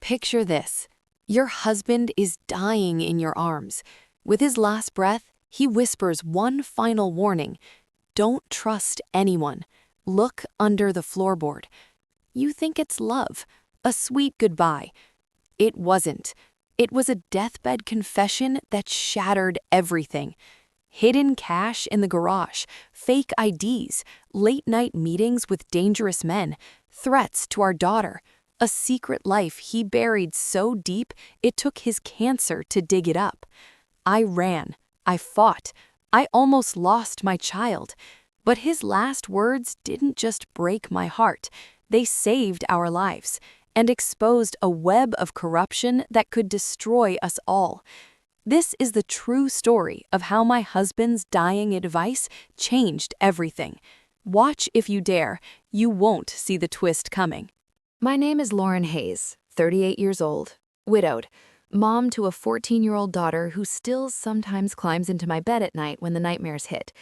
Picture this. Your husband is dying in your arms. With his last breath, he whispers one final warning. Don't trust anyone. Look under the floorboard. You think it's love, a sweet goodbye. It wasn't. It was a deathbed confession that shattered everything. Hidden cash in the garage, fake IDs, late-night meetings with dangerous men, threats to our daughter, a secret life he buried so deep it took his cancer to dig it up. I ran. I fought. I almost lost my child. But his last words didn't just break my heart. They saved our lives and exposed a web of corruption that could destroy us all. This is the true story of how my husband's dying advice changed everything. Watch if you dare. You won't see the twist coming. My name is Lauren Hayes, 38 years old, widowed, mom to a 14-year-old daughter who still sometimes climbs into my bed at night when the nightmares hit.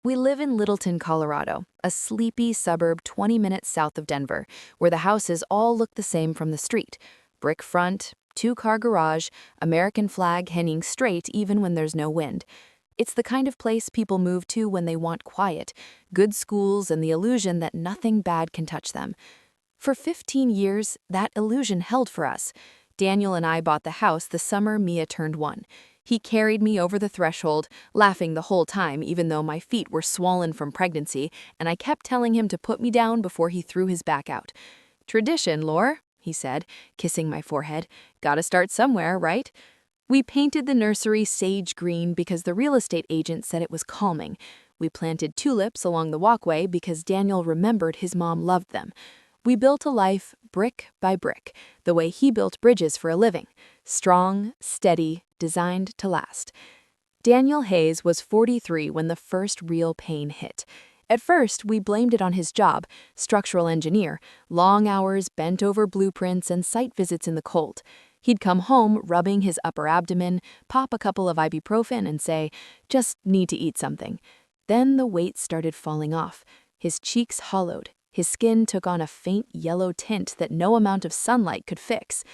We live in Littleton, Colorado, a sleepy suburb 20 minutes south of Denver, where the houses all look the same from the street. Brick front, two-car garage, American flag hanging straight even when there's no wind. It's the kind of place people move to when they want quiet, good schools, and the illusion that nothing bad can touch them. For 15 years, that illusion held for us. Daniel and I bought the house the summer Mia turned 1. He carried me over the threshold, laughing the whole time even though my feet were swollen from pregnancy, and I kept telling him to put me down before he threw his back out. "Tradition, Lore," he said, kissing my forehead. "Gotta start somewhere, right?" We painted the nursery sage green because the real estate agent said it was calming. We planted tulips along the walkway because Daniel remembered his mom loved them. We built a life brick by brick, the way he built bridges for a living. Strong, steady, designed to last. Daniel Hayes was 43 when the first real pain hit. At first, we blamed it on his job, structural engineer, long hours, bent over blueprints, and site visits in the cold. He'd come home rubbing his upper abdomen, pop a couple of ibuprofen, and say, "Just need to eat something." Then the weight started falling off. His cheeks hollowed. His skin took on a faint yellow tint that no amount of sunlight could fix.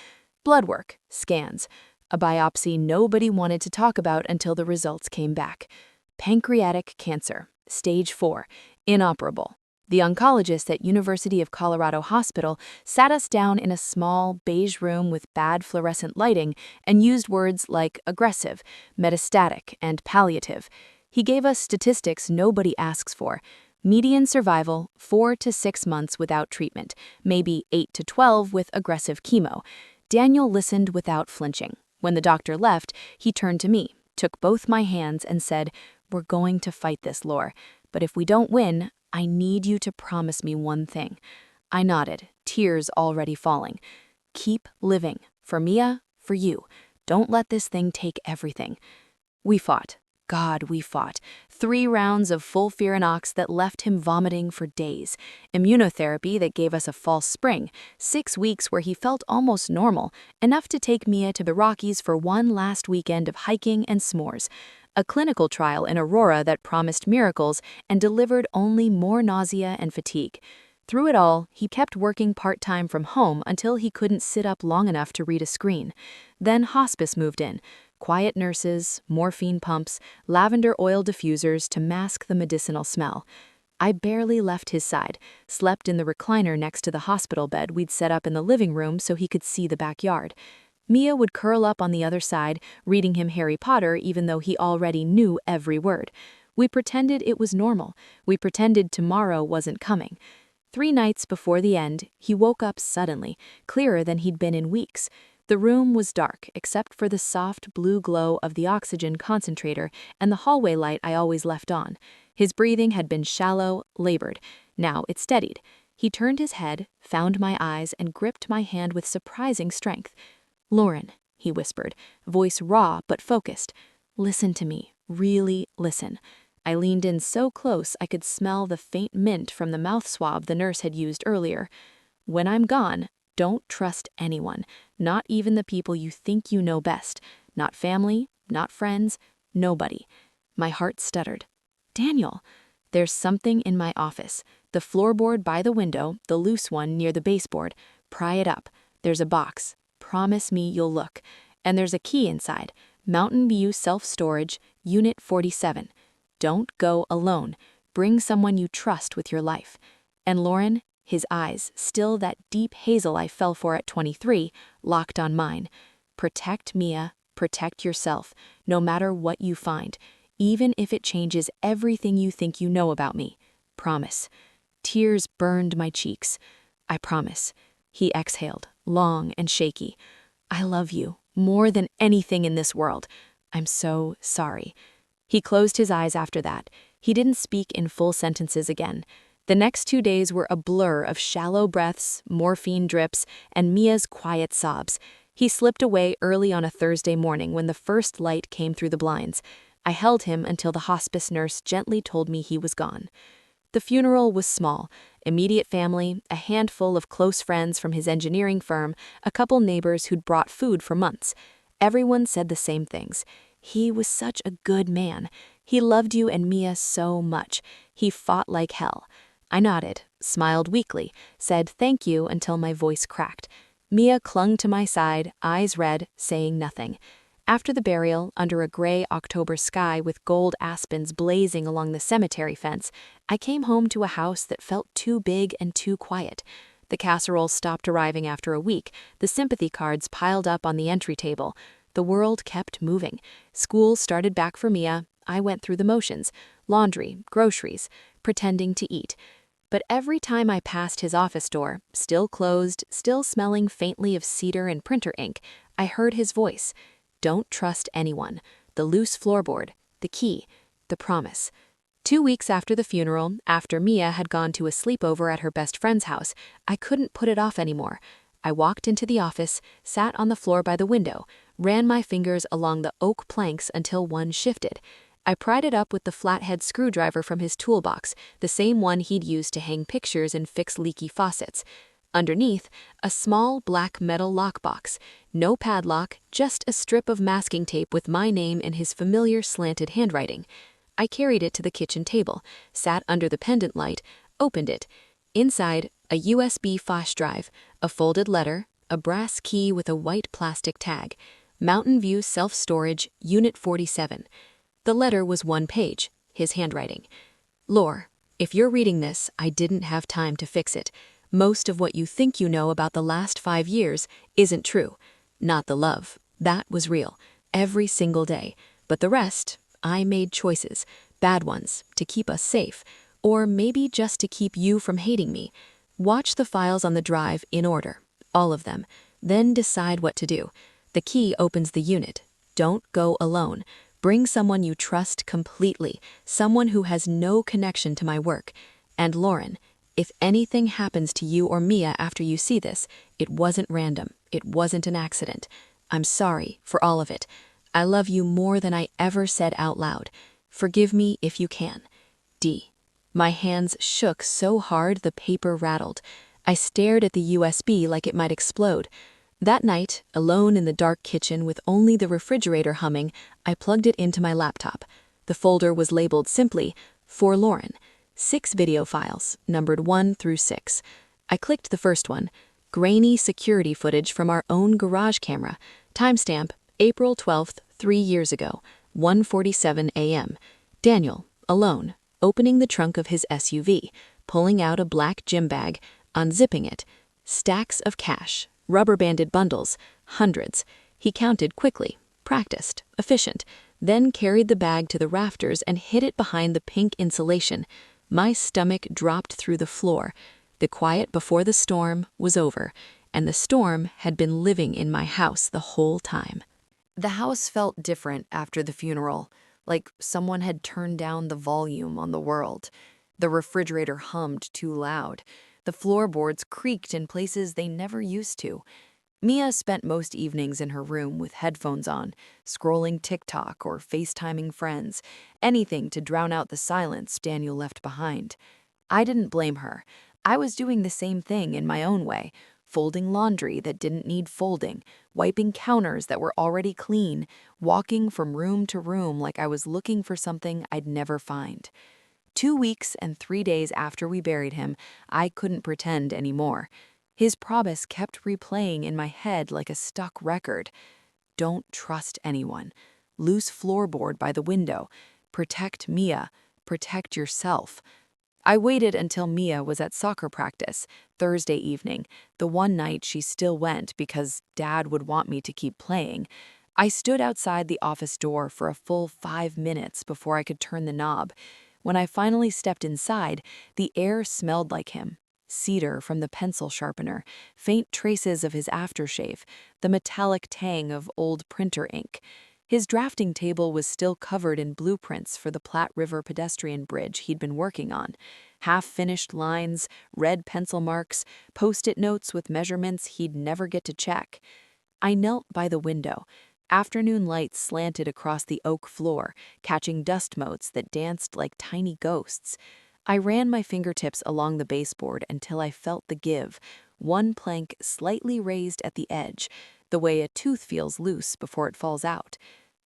Blood work, scans, a biopsy nobody wanted to talk about until the results came back. Pancreatic cancer, stage 4, inoperable. The oncologist at University of Colorado Hospital sat us down in a small, beige room with bad fluorescent lighting and used words like aggressive, metastatic, and palliative. He gave us statistics nobody asks for. Median survival, 4 to 6 months without treatment, maybe 8 to 12 with aggressive chemo. Daniel listened without flinching. When the doctor left, he turned to me, took both my hands, and said, "We're going to fight this, Lore. But if we don't win, I need you to promise me one thing." I nodded, tears already falling. "Keep living. For Mia, for you. Don't let this thing take everything." We fought. God, we fought. 3 rounds of FOLFIRINOX that left him vomiting for days. Immunotherapy that gave us a false spring. 6 weeks where he felt almost normal, enough to take Mia to the Rockies for one last weekend of hiking and s'mores. A clinical trial in Aurora that promised miracles and delivered only more nausea and fatigue. Through it all, he kept working part-time from home until he couldn't sit up long enough to read a screen. Then hospice moved in. Quiet nurses, morphine pumps, lavender oil diffusers to mask the medicinal smell. I barely left his side, slept in the recliner next to the hospital bed we'd set up in the living room so he could see the backyard. Mia would curl up on the other side, reading him Harry Potter even though he already knew every word. We pretended it was normal. We pretended tomorrow wasn't coming. 3 nights before the end, he woke up suddenly, clearer than he'd been in weeks. The room was dark, except for the soft blue glow of the oxygen concentrator and the hallway light I always left on. His breathing had been shallow, labored. Now it steadied. He turned his head, found my eyes, and gripped my hand with surprising strength. "Lauren," he whispered, voice raw but focused. "Listen to me. Really listen." I leaned in so close I could smell the faint mint from the mouth swab the nurse had used earlier. "When I'm gone, don't trust anyone, not even the people you think you know best. Not family, not friends, nobody." My heart stuttered. "Daniel." "There's something in my office. The floorboard by the window, the loose one near the baseboard. Pry it up. There's a box. Promise me you'll look. And there's a key inside. Mountain View Self-Storage, Unit 47. Don't go alone. Bring someone you trust with your life. And Lauren, his eyes, still that deep hazel I fell for at 23, locked on mine. Protect Mia, protect yourself, no matter what you find, even if it changes everything you think you know about me. Promise. Tears burned my cheeks. I promise. He exhaled, long and shaky. I love you more than anything in this world. I'm so sorry. He closed his eyes after that. He didn't speak in full sentences again. The next 2 days were a blur of shallow breaths, morphine drips, and Mia's quiet sobs. He slipped away early on a Thursday morning when the first light came through the blinds. I held him until the hospice nurse gently told me he was gone. The funeral was small. Immediate family, a handful of close friends from his engineering firm, a couple neighbors who'd brought food for months. Everyone said the same things. He was such a good man. He loved you and Mia so much. He fought like hell. I nodded, smiled weakly, said thank you until my voice cracked. Mia clung to my side, eyes red, saying nothing. After the burial, under a gray October sky with gold aspens blazing along the cemetery fence, I came home to a house that felt too big and too quiet. The casserole stopped arriving after a week, the sympathy cards piled up on the entry table. The world kept moving. School started back for Mia. I went through the motions, laundry, groceries, pretending to eat. But every time I passed his office door, still closed, still smelling faintly of cedar and printer ink, I heard his voice. Don't trust anyone. The loose floorboard, the key, the promise. 2 weeks after the funeral, after Mia had gone to a sleepover at her best friend's house, I couldn't put it off anymore. I walked into the office, sat on the floor by the window, ran my fingers along the oak planks until one shifted. I pried it up with the flathead screwdriver from his toolbox, the same one he'd used to hang pictures and fix leaky faucets. Underneath, a small black metal lockbox. No padlock, just a strip of masking tape with my name and his familiar slanted handwriting. I carried it to the kitchen table, sat under the pendant light, opened it. Inside, a USB flash drive, a folded letter, a brass key with a white plastic tag. Mountain View Self-Storage, Unit 47. The letter was 1 page, his handwriting. Lore, if you're reading this, I didn't have time to fix it. Most of what you think you know about the last 5 years isn't true. Not the love. That was real. Every single day. But the rest, I made choices. Bad ones, to keep us safe. Or maybe just to keep you from hating me. Watch the files on the drive in order. All of them. Then decide what to do. The key opens the unit. Don't go alone. Bring someone you trust completely. Someone who has no connection to my work. And Lauren, if anything happens to you or Mia after you see this, it wasn't random. It wasn't an accident. I'm sorry for all of it. I love you more than I ever said out loud. Forgive me if you can. D. My hands shook so hard the paper rattled. I stared at the USB like it might explode. That night, alone in the dark kitchen with only the refrigerator humming, I plugged it into my laptop. The folder was labeled simply, For Lauren. 6 video files, numbered 1 through 6. I clicked the first one. Grainy security footage from our own garage camera. Timestamp, April 12th, 3 years ago, 1:47 a.m. Daniel, alone, opening the trunk of his SUV, pulling out a black gym bag, unzipping it. Stacks of cash, rubber-banded bundles, hundreds. He counted quickly, practiced, efficient, then carried the bag to the rafters and hid it behind the pink insulation. My stomach dropped through the floor. The quiet before the storm was over, and the storm had been living in my house the whole time. The house felt different after the funeral, like someone had turned down the volume on the world. The refrigerator hummed too loud. The floorboards creaked in places they never used to. Mia spent most evenings in her room with headphones on, scrolling TikTok or FaceTiming friends, anything to drown out the silence Daniel left behind. I didn't blame her. I was doing the same thing in my own way, folding laundry that didn't need folding, wiping counters that were already clean, walking from room to room like I was looking for something I'd never find. 2 weeks and 3 days after we buried him, I couldn't pretend anymore. His promise kept replaying in my head like a stuck record. Don't trust anyone. Loose floorboard by the window. Protect Mia. Protect yourself. I waited until Mia was at soccer practice, Thursday evening, the one night she still went because Dad would want me to keep playing. I stood outside the office door for a full 5 minutes before I could turn the knob. When I finally stepped inside, the air smelled like him. Cedar from the pencil sharpener, faint traces of his aftershave, the metallic tang of old printer ink. His drafting table was still covered in blueprints for the Platte River pedestrian bridge he'd been working on. Half-finished lines, red pencil marks, post-it notes with measurements he'd never get to check. I knelt by the window. Afternoon light slanted across the oak floor, catching dust motes that danced like tiny ghosts. I ran my fingertips along the baseboard until I felt the give, one plank slightly raised at the edge, the way a tooth feels loose before it falls out.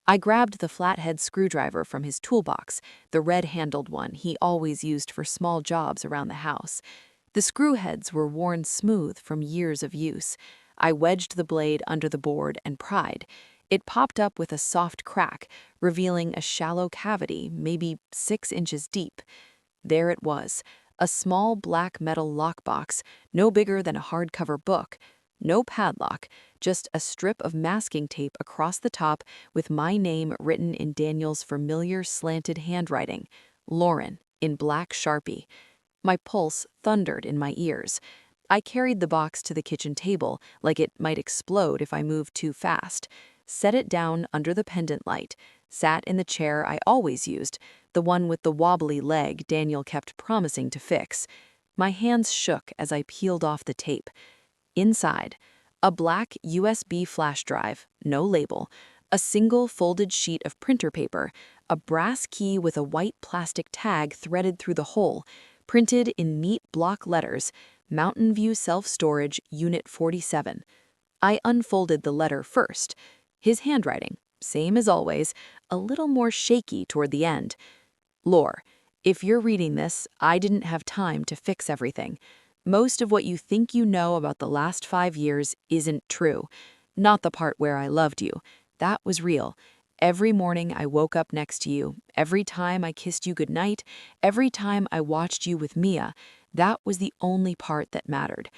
I grabbed the flathead screwdriver from his toolbox, the red-handled one he always used for small jobs around the house. The screw heads were worn smooth from years of use. I wedged the blade under the board and pried. It popped up with a soft crack, revealing a shallow cavity, maybe 6 inches deep. There it was, a small black metal lockbox, no bigger than a hardcover book. No padlock, just a strip of masking tape across the top with my name written in Daniel's familiar slanted handwriting, Lauren, in black Sharpie. My pulse thundered in my ears. I carried the box to the kitchen table like it might explode if I moved too fast, set it down under the pendant light, sat in the chair I always used, the one with the wobbly leg Daniel kept promising to fix. My hands shook as I peeled off the tape. Inside, a black USB flash drive, no label, a single folded sheet of printer paper, a brass key with a white plastic tag threaded through the hole, printed in neat block letters, Mountain View Self-Storage, Unit 47. I unfolded the letter first. His handwriting, same as always, a little more shaky toward the end. Lore, if you're reading this, I didn't have time to fix everything. Most of what you think you know about the last 5 years isn't true. Not the part where I loved you. That was real. Every morning I woke up next to you, every time I kissed you goodnight, every time I watched you with Mia, that was the only part that mattered.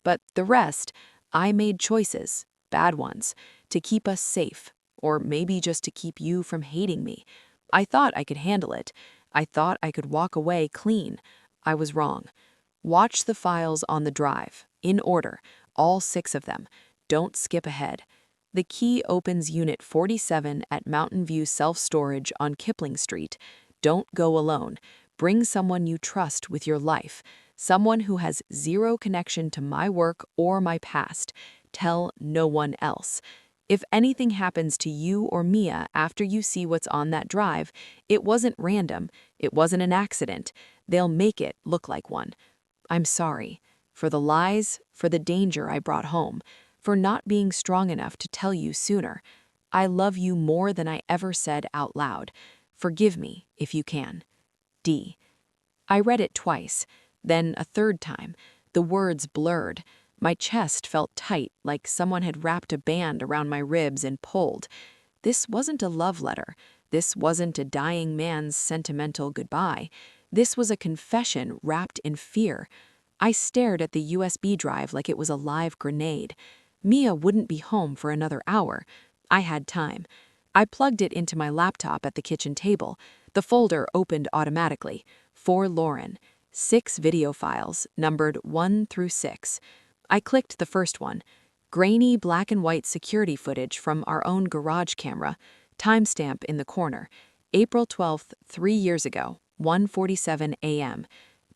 But the rest, I made choices, bad ones, to keep us safe, or maybe just to keep you from hating me. I thought I could handle it. I thought I could walk away clean. I was wrong. Watch the files on the drive, in order, all 6 of them. Don't skip ahead. The key opens Unit 47 at Mountain View Self-Storage on Kipling Street. Don't go alone. Bring someone you trust with your life, someone who has zero connection to my work or my past. Tell no one else. If anything happens to you or Mia after you see what's on that drive, it wasn't random. It wasn't an accident. They'll make it look like one. I'm sorry. For the lies, for the danger I brought home, for not being strong enough to tell you sooner. I love you more than I ever said out loud. Forgive me if you can. D. I read it twice, then a third time. The words blurred. My chest felt tight, like someone had wrapped a band around my ribs and pulled. This wasn't a love letter. This wasn't a dying man's sentimental goodbye. This was a confession wrapped in fear. I stared at the USB drive like it was a live grenade. Mia wouldn't be home for another hour. I had time. I plugged it into my laptop at the kitchen table. The folder opened automatically. For Lauren. 6 video files, numbered 1 through 6. I clicked the first one. Grainy black and white security footage from our own garage camera. Timestamp in the corner. April 12th, 3 years ago, 1:47 a.m.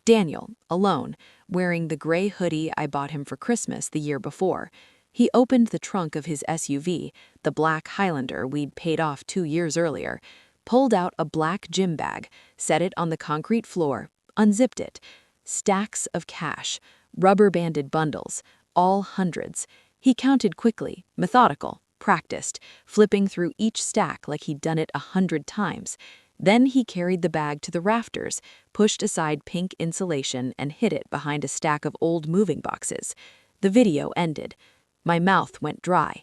Daniel, alone, wearing the gray hoodie I bought him for Christmas the year before. He opened the trunk of his SUV, the black Highlander we'd paid off 2 years earlier, pulled out a black gym bag, set it on the concrete floor, unzipped it. Stacks of cash, rubber-banded bundles, all hundreds. He counted quickly, methodical, practiced, flipping through each stack like he'd done it 100 times. Then he carried the bag to the rafters, pushed aside pink insulation and hid it behind a stack of old moving boxes. The video ended. My mouth went dry.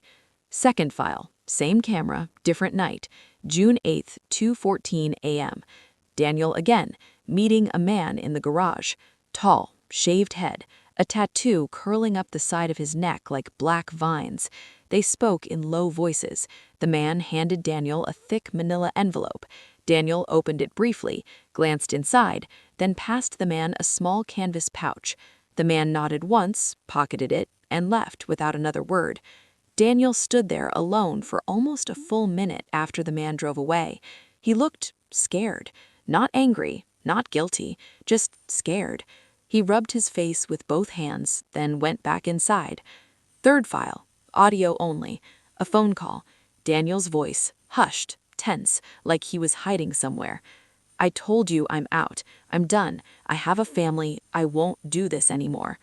Second file, same camera, different night, June 8th, 2:14 a.m. Daniel again, meeting a man in the garage. Tall, shaved head, a tattoo curling up the side of his neck like black vines. They spoke in low voices. The man handed Daniel a thick manila envelope. Daniel opened it briefly, glanced inside, then passed the man a small canvas pouch. The man nodded once, pocketed it, and left without another word. Daniel stood there alone for almost a full minute after the man drove away. He looked scared, not angry, not guilty, just scared. He rubbed his face with both hands, then went back inside. Third file, audio only, a phone call. Daniel's voice, hushed, tense, like he was hiding somewhere. I told you I'm out. I'm done. I have a family. I won't do this anymore.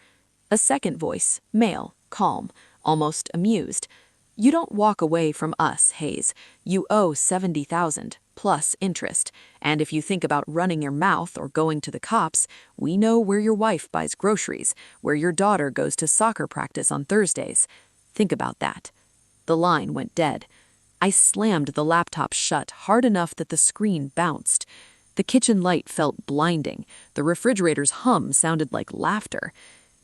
A second voice, male, calm, almost amused. You don't walk away from us, Hayes. You owe $70,000 plus interest. And if you think about running your mouth or going to the cops, we know where your wife buys groceries, where your daughter goes to soccer practice on Thursdays. Think about that. The line went dead. I slammed the laptop shut hard enough that the screen bounced. The kitchen light felt blinding. The refrigerator's hum sounded like laughter.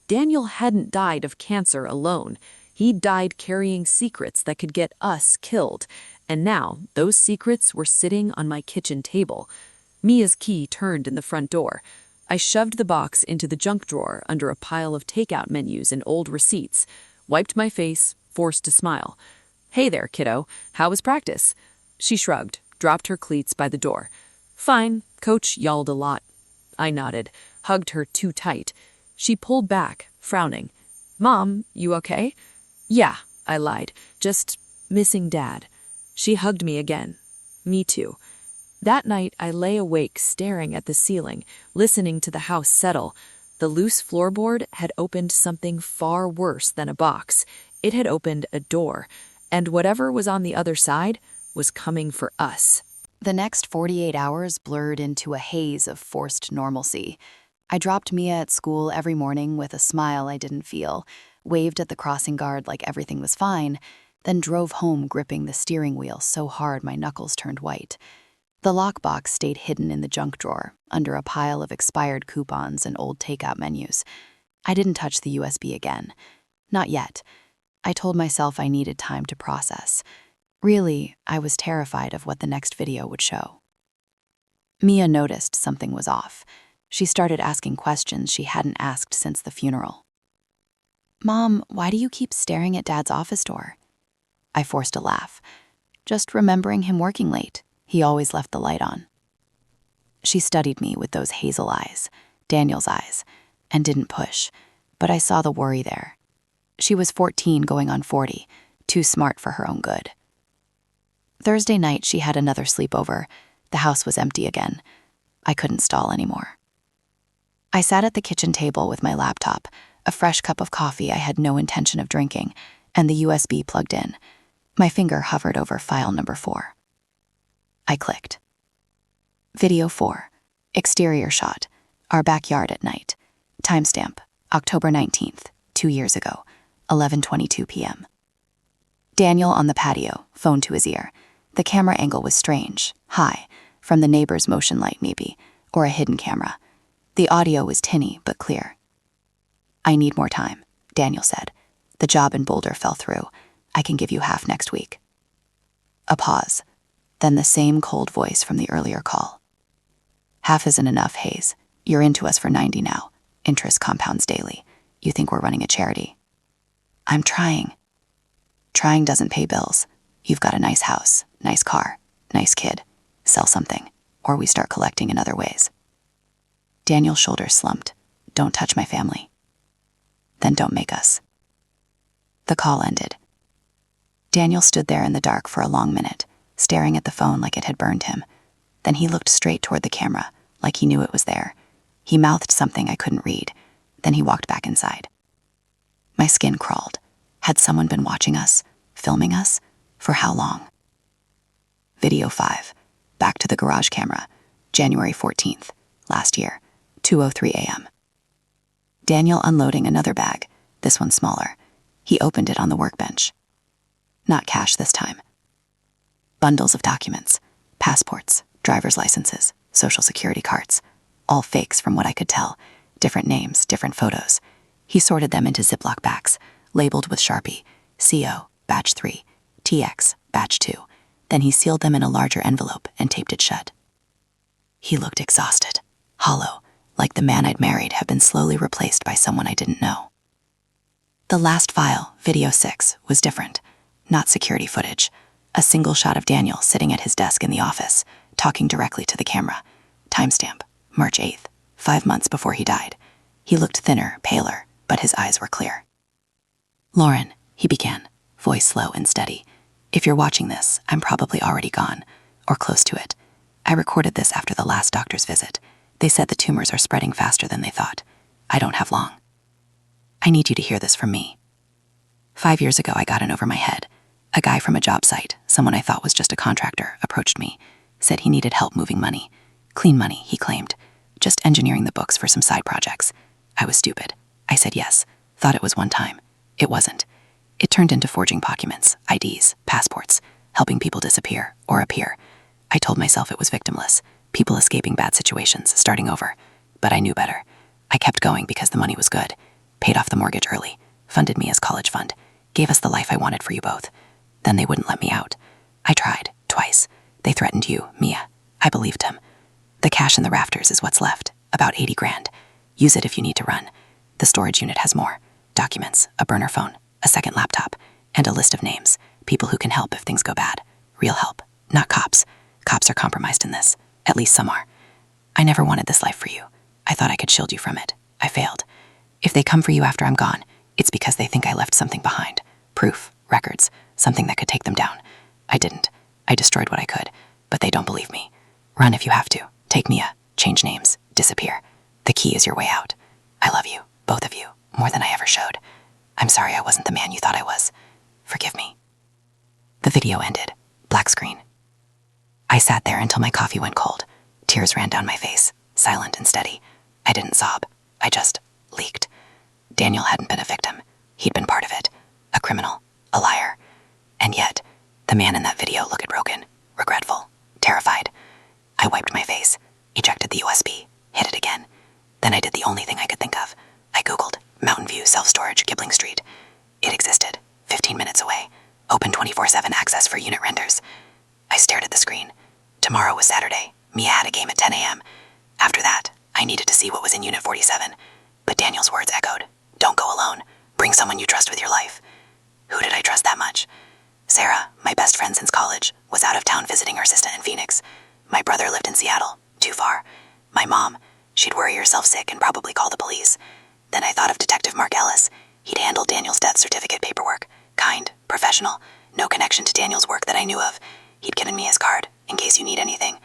Daniel hadn't died of cancer alone. He died carrying secrets that could get us killed. And now, those secrets were sitting on my kitchen table. Mia's key turned in the front door. I shoved the box into the junk drawer under a pile of takeout menus and old receipts, wiped my face, forced to smile. Hey there, kiddo. How was practice? She shrugged, dropped her cleats by the door. Fine, coach yelled a lot. I nodded, hugged her too tight. She pulled back, frowning. Mom, you okay? Yeah, I lied. Just missing Dad. She hugged me again. Me too. That night, I lay awake staring at the ceiling, listening to the house settle. The loose floorboard had opened something far worse than a box. It had opened a door, and whatever was on the other side was coming for us. The next 48 hours blurred into a haze of forced normalcy. I dropped Mia at school every morning with a smile I didn't feel, waved at the crossing guard like everything was fine, then drove home gripping the steering wheel so hard my knuckles turned white. The lockbox stayed hidden in the junk drawer, under a pile of expired coupons and old takeout menus. I didn't touch the USB again. Not yet. I told myself I needed time to process. Really, I was terrified of what the next video would show. Mia noticed something was off. She started asking questions she hadn't asked since the funeral. Mom, why do you keep staring at Dad's office door? I forced a laugh. Just remembering him working late. He always left the light on. She studied me with those hazel eyes, Daniel's eyes, and didn't push, but I saw the worry there. She was 14 going on 40, too smart for her own good. Thursday night, she had another sleepover. The house was empty again. I couldn't stall anymore. I sat at the kitchen table with my laptop, a fresh cup of coffee I had no intention of drinking, and the USB plugged in. My finger hovered over file number 4. I clicked. Video 4. Exterior shot. Our backyard at night. Timestamp. October 19th, 2 years ago, 11:22 p.m. Daniel on the patio, phone to his ear. The camera angle was strange, high, from the neighbor's motion light maybe, or a hidden camera. The audio was tinny but clear. I need more time, Daniel said. The job in Boulder fell through. I can give you half next week. A pause, then the same cold voice from the earlier call. Half isn't enough, Hayes. You're into us for 90 now. Interest compounds daily. You think we're running a charity. I'm trying. Trying doesn't pay bills. You've got a nice house, nice car, nice kid. Sell something, or we start collecting in other ways. Daniel's shoulders slumped. Don't touch my family. Then don't make us. The call ended. Daniel stood there in the dark for a long minute, staring at the phone like it had burned him. Then he looked straight toward the camera, like he knew it was there. He mouthed something I couldn't read. Then he walked back inside. My skin crawled. Had someone been watching us, filming us? For how long? Video 5. Back to the garage camera. January 14th, last year, 2:03 a.m. Daniel unloading another bag, This one's smaller. He opened it on the workbench. Not cash this time. Bundles of documents, passports, driver's licenses, social security cards, all fakes from what I could tell, different names, different photos. He sorted them into Ziploc bags, labeled with Sharpie, CO, batch 3, TX, batch 2. Then he sealed them in a larger envelope and taped it shut. He looked exhausted, hollow, like the man I'd married had been slowly replaced by someone I didn't know. The last file, video 6, was different. Not security footage. A single shot of Daniel sitting at his desk in the office, talking directly to the camera. Timestamp, March 8th, 5 months before he died. He looked thinner, paler, but his eyes were clear. "Lauren," he began, voice slow and steady. "If you're watching this, I'm probably already gone, or close to it. I recorded this after the last doctor's visit. They said the tumors are spreading faster than they thought. I don't have long. I need you to hear this from me. 5 years ago, I got in over my head. A guy from a job site, someone I thought was just a contractor, approached me, said he needed help moving money. Clean money, he claimed. Just engineering the books for some side projects. I was stupid. I said yes, thought it was one time. It wasn't. It turned into forging documents, IDs, passports, helping people disappear or appear. I told myself it was victimless, people escaping bad situations, starting over. But I knew better. I kept going because the money was good. Paid off the mortgage early, funded me as college fund, gave us the life I wanted for you both. Then they wouldn't let me out. I tried, twice. They threatened you, Mia. I believed him. The cash in the rafters is what's left, about 80 grand. Use it if you need to run. The storage unit has more. Documents, a burner phone, a second laptop, and a list of names, people who can help if things go bad. Real help, not cops. Cops are compromised in this. At least some are. I never wanted this life for you. I thought I could shield you from it. I failed. If they come for you after I'm gone, it's because they think I left something behind. Proof, records, something that could take them down. I didn't. I destroyed what I could, but they don't believe me. Run if you have to. Take Mia, change names, disappear. The key is your way out. I love you, both of you, more than I ever showed. I'm sorry I wasn't the man you thought I was. Forgive me. The video ended. Black screen. I sat there until my coffee went cold. Tears ran down my face, silent and steady. I didn't sob. I just leaked. Daniel hadn't been a victim. He'd been part of it. A criminal. A liar. And yet, the man in that video looked broken, regretful, terrified. I wiped my face, ejected the USB, hit it again. Then I did the only thing I could think of. I Googled Mountain View Self-Storage, Gibling Street. It existed, 15 minutes away. Open 24/7 access for unit renters. I stared at the screen. Tomorrow was Saturday. Mia had a game at 10 a.m. After that, I needed to see what was in Unit 47. But Daniel's words echoed. Don't go alone. Bring someone you trust with your life. Who did I trust that much? Sarah, my best friend since college, was out of town visiting her sister in Phoenix. My brother lived in Seattle, too far. My mom, she'd worry herself sick and probably call the police. Then I thought of Detective Mark Ellis. He'd handled Daniel's death certificate paperwork. Kind, professional, no connection to Daniel's work that I knew of. He'd given me his card, in case you need anything.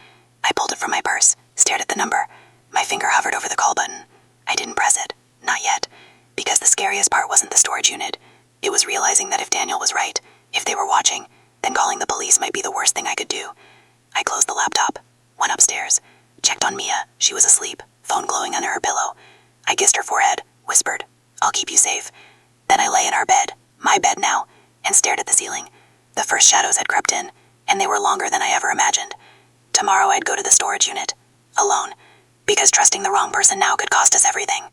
I pulled it from my purse, stared at the number. My finger hovered over the call button. I didn't press it, not yet, because the scariest part wasn't the storage unit. It was realizing that if Daniel was right, if they were watching, then calling the police might be the worst thing I could do. I closed the laptop, went upstairs, checked on Mia. She was asleep, phone glowing under her pillow. I kissed her forehead, whispered, I'll keep you safe. Then I lay in our bed, my bed now, and stared at the ceiling. The first shadows had crept in, and they were longer than I ever imagined. Tomorrow I'd go to the storage unit, alone, because trusting the wrong person now could cost us everything.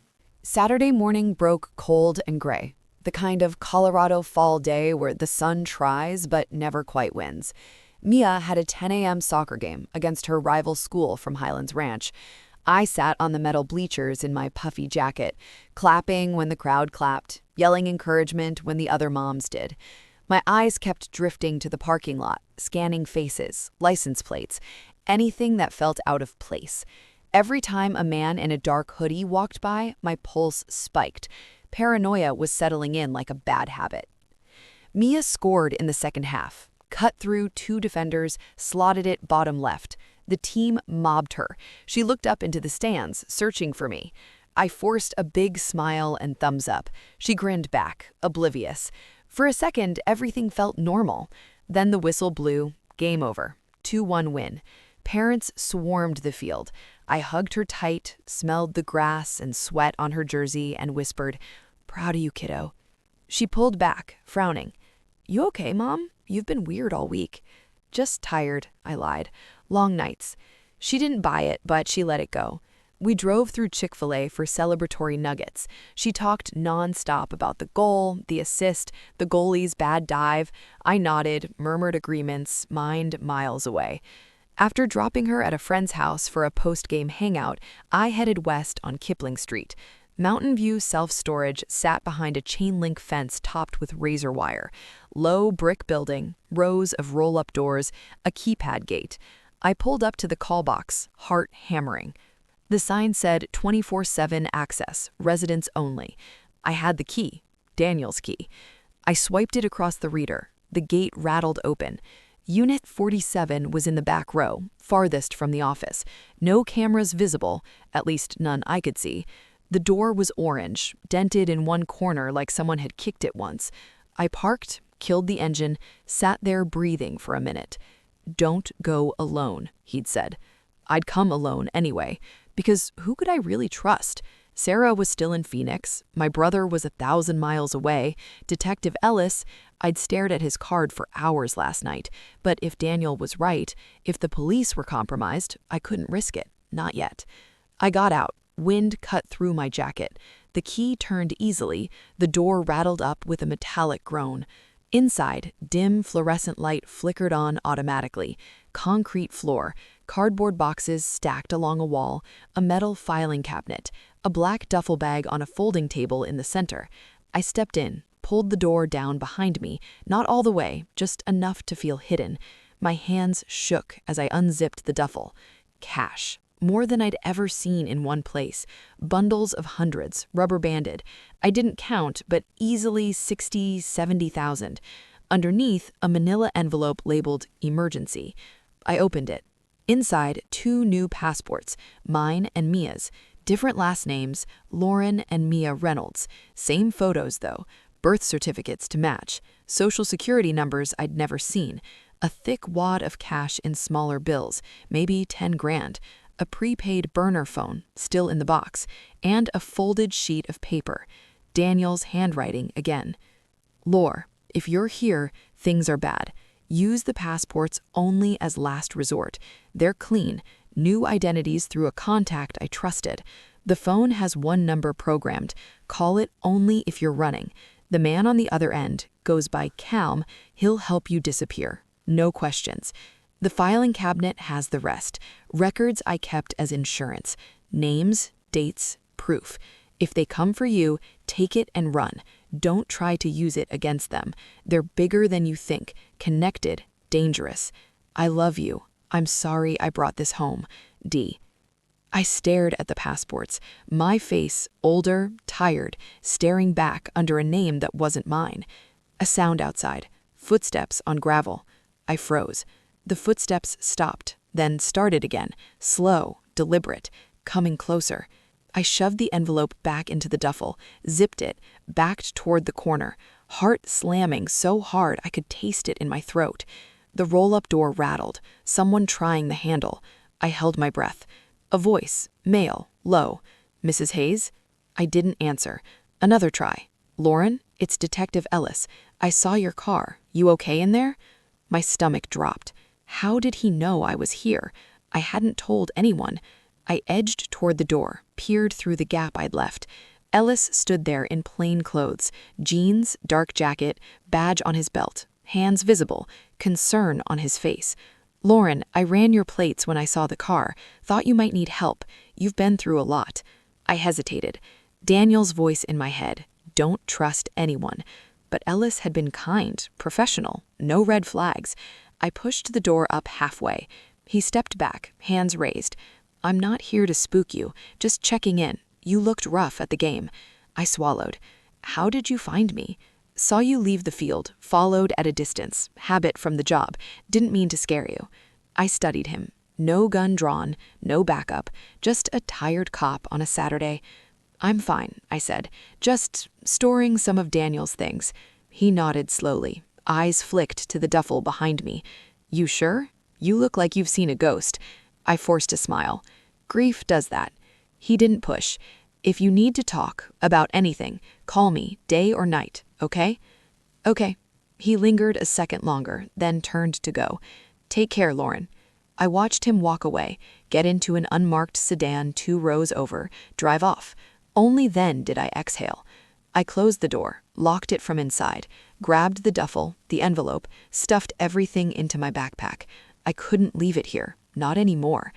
Saturday morning broke cold and gray, the kind of Colorado fall day where the sun tries but never quite wins. Mia had a 10 a.m. soccer game against her rival school from Highlands Ranch. I sat on the metal bleachers in my puffy jacket, clapping when the crowd clapped, yelling encouragement when the other moms did. My eyes kept drifting to the parking lot, scanning faces, license plates, anything that felt out of place. Every time a man in a dark hoodie walked by, my pulse spiked. Paranoia was settling in like a bad habit. Mia scored in the second half, cut through 2 defenders, slotted it bottom left. The team mobbed her. She looked up into the stands, searching for me. I forced a big smile and thumbs up. She grinned back, oblivious. For a second, everything felt normal. Then the whistle blew. Game over. 2-1 win. Parents swarmed the field. I hugged her tight, smelled the grass and sweat on her jersey, and whispered, "Proud of you, kiddo. She pulled back, frowning. "You okay, Mom? You've been weird all week." "Just tired," I lied. "Long nights." She didn't buy it, but she let it go. We drove through Chick-fil-A for celebratory nuggets. She talked nonstop about the goal, the assist, the goalie's bad dive. I nodded, murmured agreements, mind miles away. After dropping her at a friend's house for a post-game hangout, I headed west on Kipling Street. Mountain View Self-Storage sat behind a chain-link fence topped with razor wire. Low brick building, rows of roll-up doors, a keypad gate. I pulled up to the call box, heart hammering. The sign said 24/7 access, residents only. I had the key, Daniel's key. I swiped it across the reader. The gate rattled open. Unit 47 was in the back row, farthest from the office. No cameras visible, at least none I could see. The door was orange, dented in one corner like someone had kicked it once. I parked, killed the engine, sat there breathing for a minute. "Don't go alone," he'd said. I'd come alone anyway, because who could I really trust? Sarah was still in Phoenix. My brother was 1,000 miles away. Detective Ellis, I'd stared at his card for hours last night. But if Daniel was right, if the police were compromised, I couldn't risk it. Not yet. I got out. Wind cut through my jacket. The key turned easily. The door rattled up with a metallic groan. Inside, dim fluorescent light flickered on automatically. Concrete floor, cardboard boxes stacked along a wall, a metal filing cabinet, a black duffel bag on a folding table in the center. I stepped in, pulled the door down behind me, not all the way, just enough to feel hidden. My hands shook as I unzipped the duffel. Cash. More than I'd ever seen in one place. Bundles of hundreds, rubber-banded. I didn't count, but easily 60, 70,000. Underneath, a manila envelope labeled emergency. I opened it. Inside, 2 new passports, mine and Mia's. Different last names, Lauren and Mia Reynolds. Same photos, though. Birth certificates to match. Social security numbers I'd never seen. A thick wad of cash in smaller bills, maybe 10 grand. A prepaid burner phone, still in the box, and a folded sheet of paper. Daniel's handwriting again. "Lore, if you're here, things are bad. Use the passports only as last resort. They're clean, new identities through a contact I trusted. The phone has one number programmed. Call it only if you're running. The man on the other end goes by Calm. He'll help you disappear. No questions. The filing cabinet has the rest. Records I kept as insurance. Names, dates, proof. If they come for you, take it and run. Don't try to use it against them. They're bigger than you think, connected, dangerous. I love you. I'm sorry I brought this home. D." I stared at the passports, my face older, tired, staring back under a name that wasn't mine. A sound outside. Footsteps on gravel. I froze. The footsteps stopped, then started again, slow, deliberate, coming closer. I shoved the envelope back into the duffel, zipped it, backed toward the corner, heart slamming so hard I could taste it in my throat. The roll-up door rattled, someone trying the handle. I held my breath. A voice, male, low. "Mrs. Hayes?" I didn't answer. Another try. "Lauren, it's Detective Ellis. I saw your car. You okay in there?" My stomach dropped. How did he know I was here? I hadn't told anyone. I edged toward the door, peered through the gap I'd left. Ellis stood there in plain clothes, jeans, dark jacket, badge on his belt, hands visible, concern on his face. "Lauren, I ran your plates when I saw the car. Thought you might need help. You've been through a lot." I hesitated. Daniel's voice in my head. Don't trust anyone. But Ellis had been kind, professional, no red flags. I pushed the door up halfway. He stepped back, hands raised. "I'm not here to spook you, just checking in. You looked rough at the game." I swallowed. "How did you find me?" "Saw you leave the field, followed at a distance. Habit from the job. Didn't mean to scare you." I studied him. No gun drawn, no backup, just a tired cop on a Saturday. "I'm fine," I said. "Just storing some of Daniel's things." He nodded slowly. Eyes flicked to the duffel behind me. "You sure? You look like you've seen a ghost." I forced a smile. Grief does that. He didn't push. If you need to talk about anything, call me day or night, okay? Okay. He lingered a second longer, then turned to go. Take care, Lauren. I watched him walk away, get into an unmarked sedan 2 rows over, drive off. Only then did I exhale. I closed the door, locked it from inside, grabbed the duffel, the envelope, stuffed everything into my backpack. I couldn't leave it here, not anymore.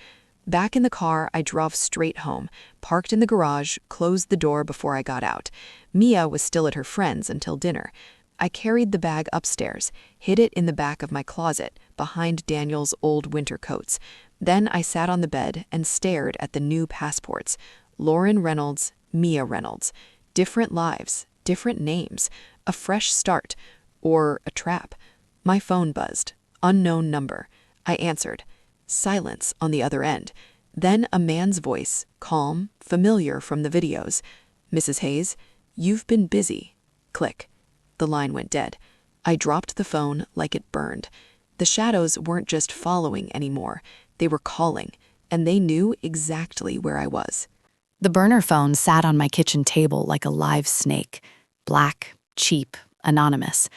Back in the car, I drove straight home, parked in the garage, closed the door before I got out. Mia was still at her friend's until dinner. I carried the bag upstairs, hid it in the back of my closet, behind Daniel's old winter coats. Then I sat on the bed and stared at the new passports. Lauren Reynolds, Mia Reynolds. Different lives, different names, a fresh start, or a trap. My phone buzzed. Unknown number. I answered. Silence on the other end. Then a man's voice, calm, familiar from the videos. Mrs. Hayes, you've been busy. Click. The line went dead. I dropped the phone like it burned. The shadows weren't just following anymore. They were calling, and they knew exactly where I was. The burner phone sat on my kitchen table like a live snake. Black, cheap, anonymous.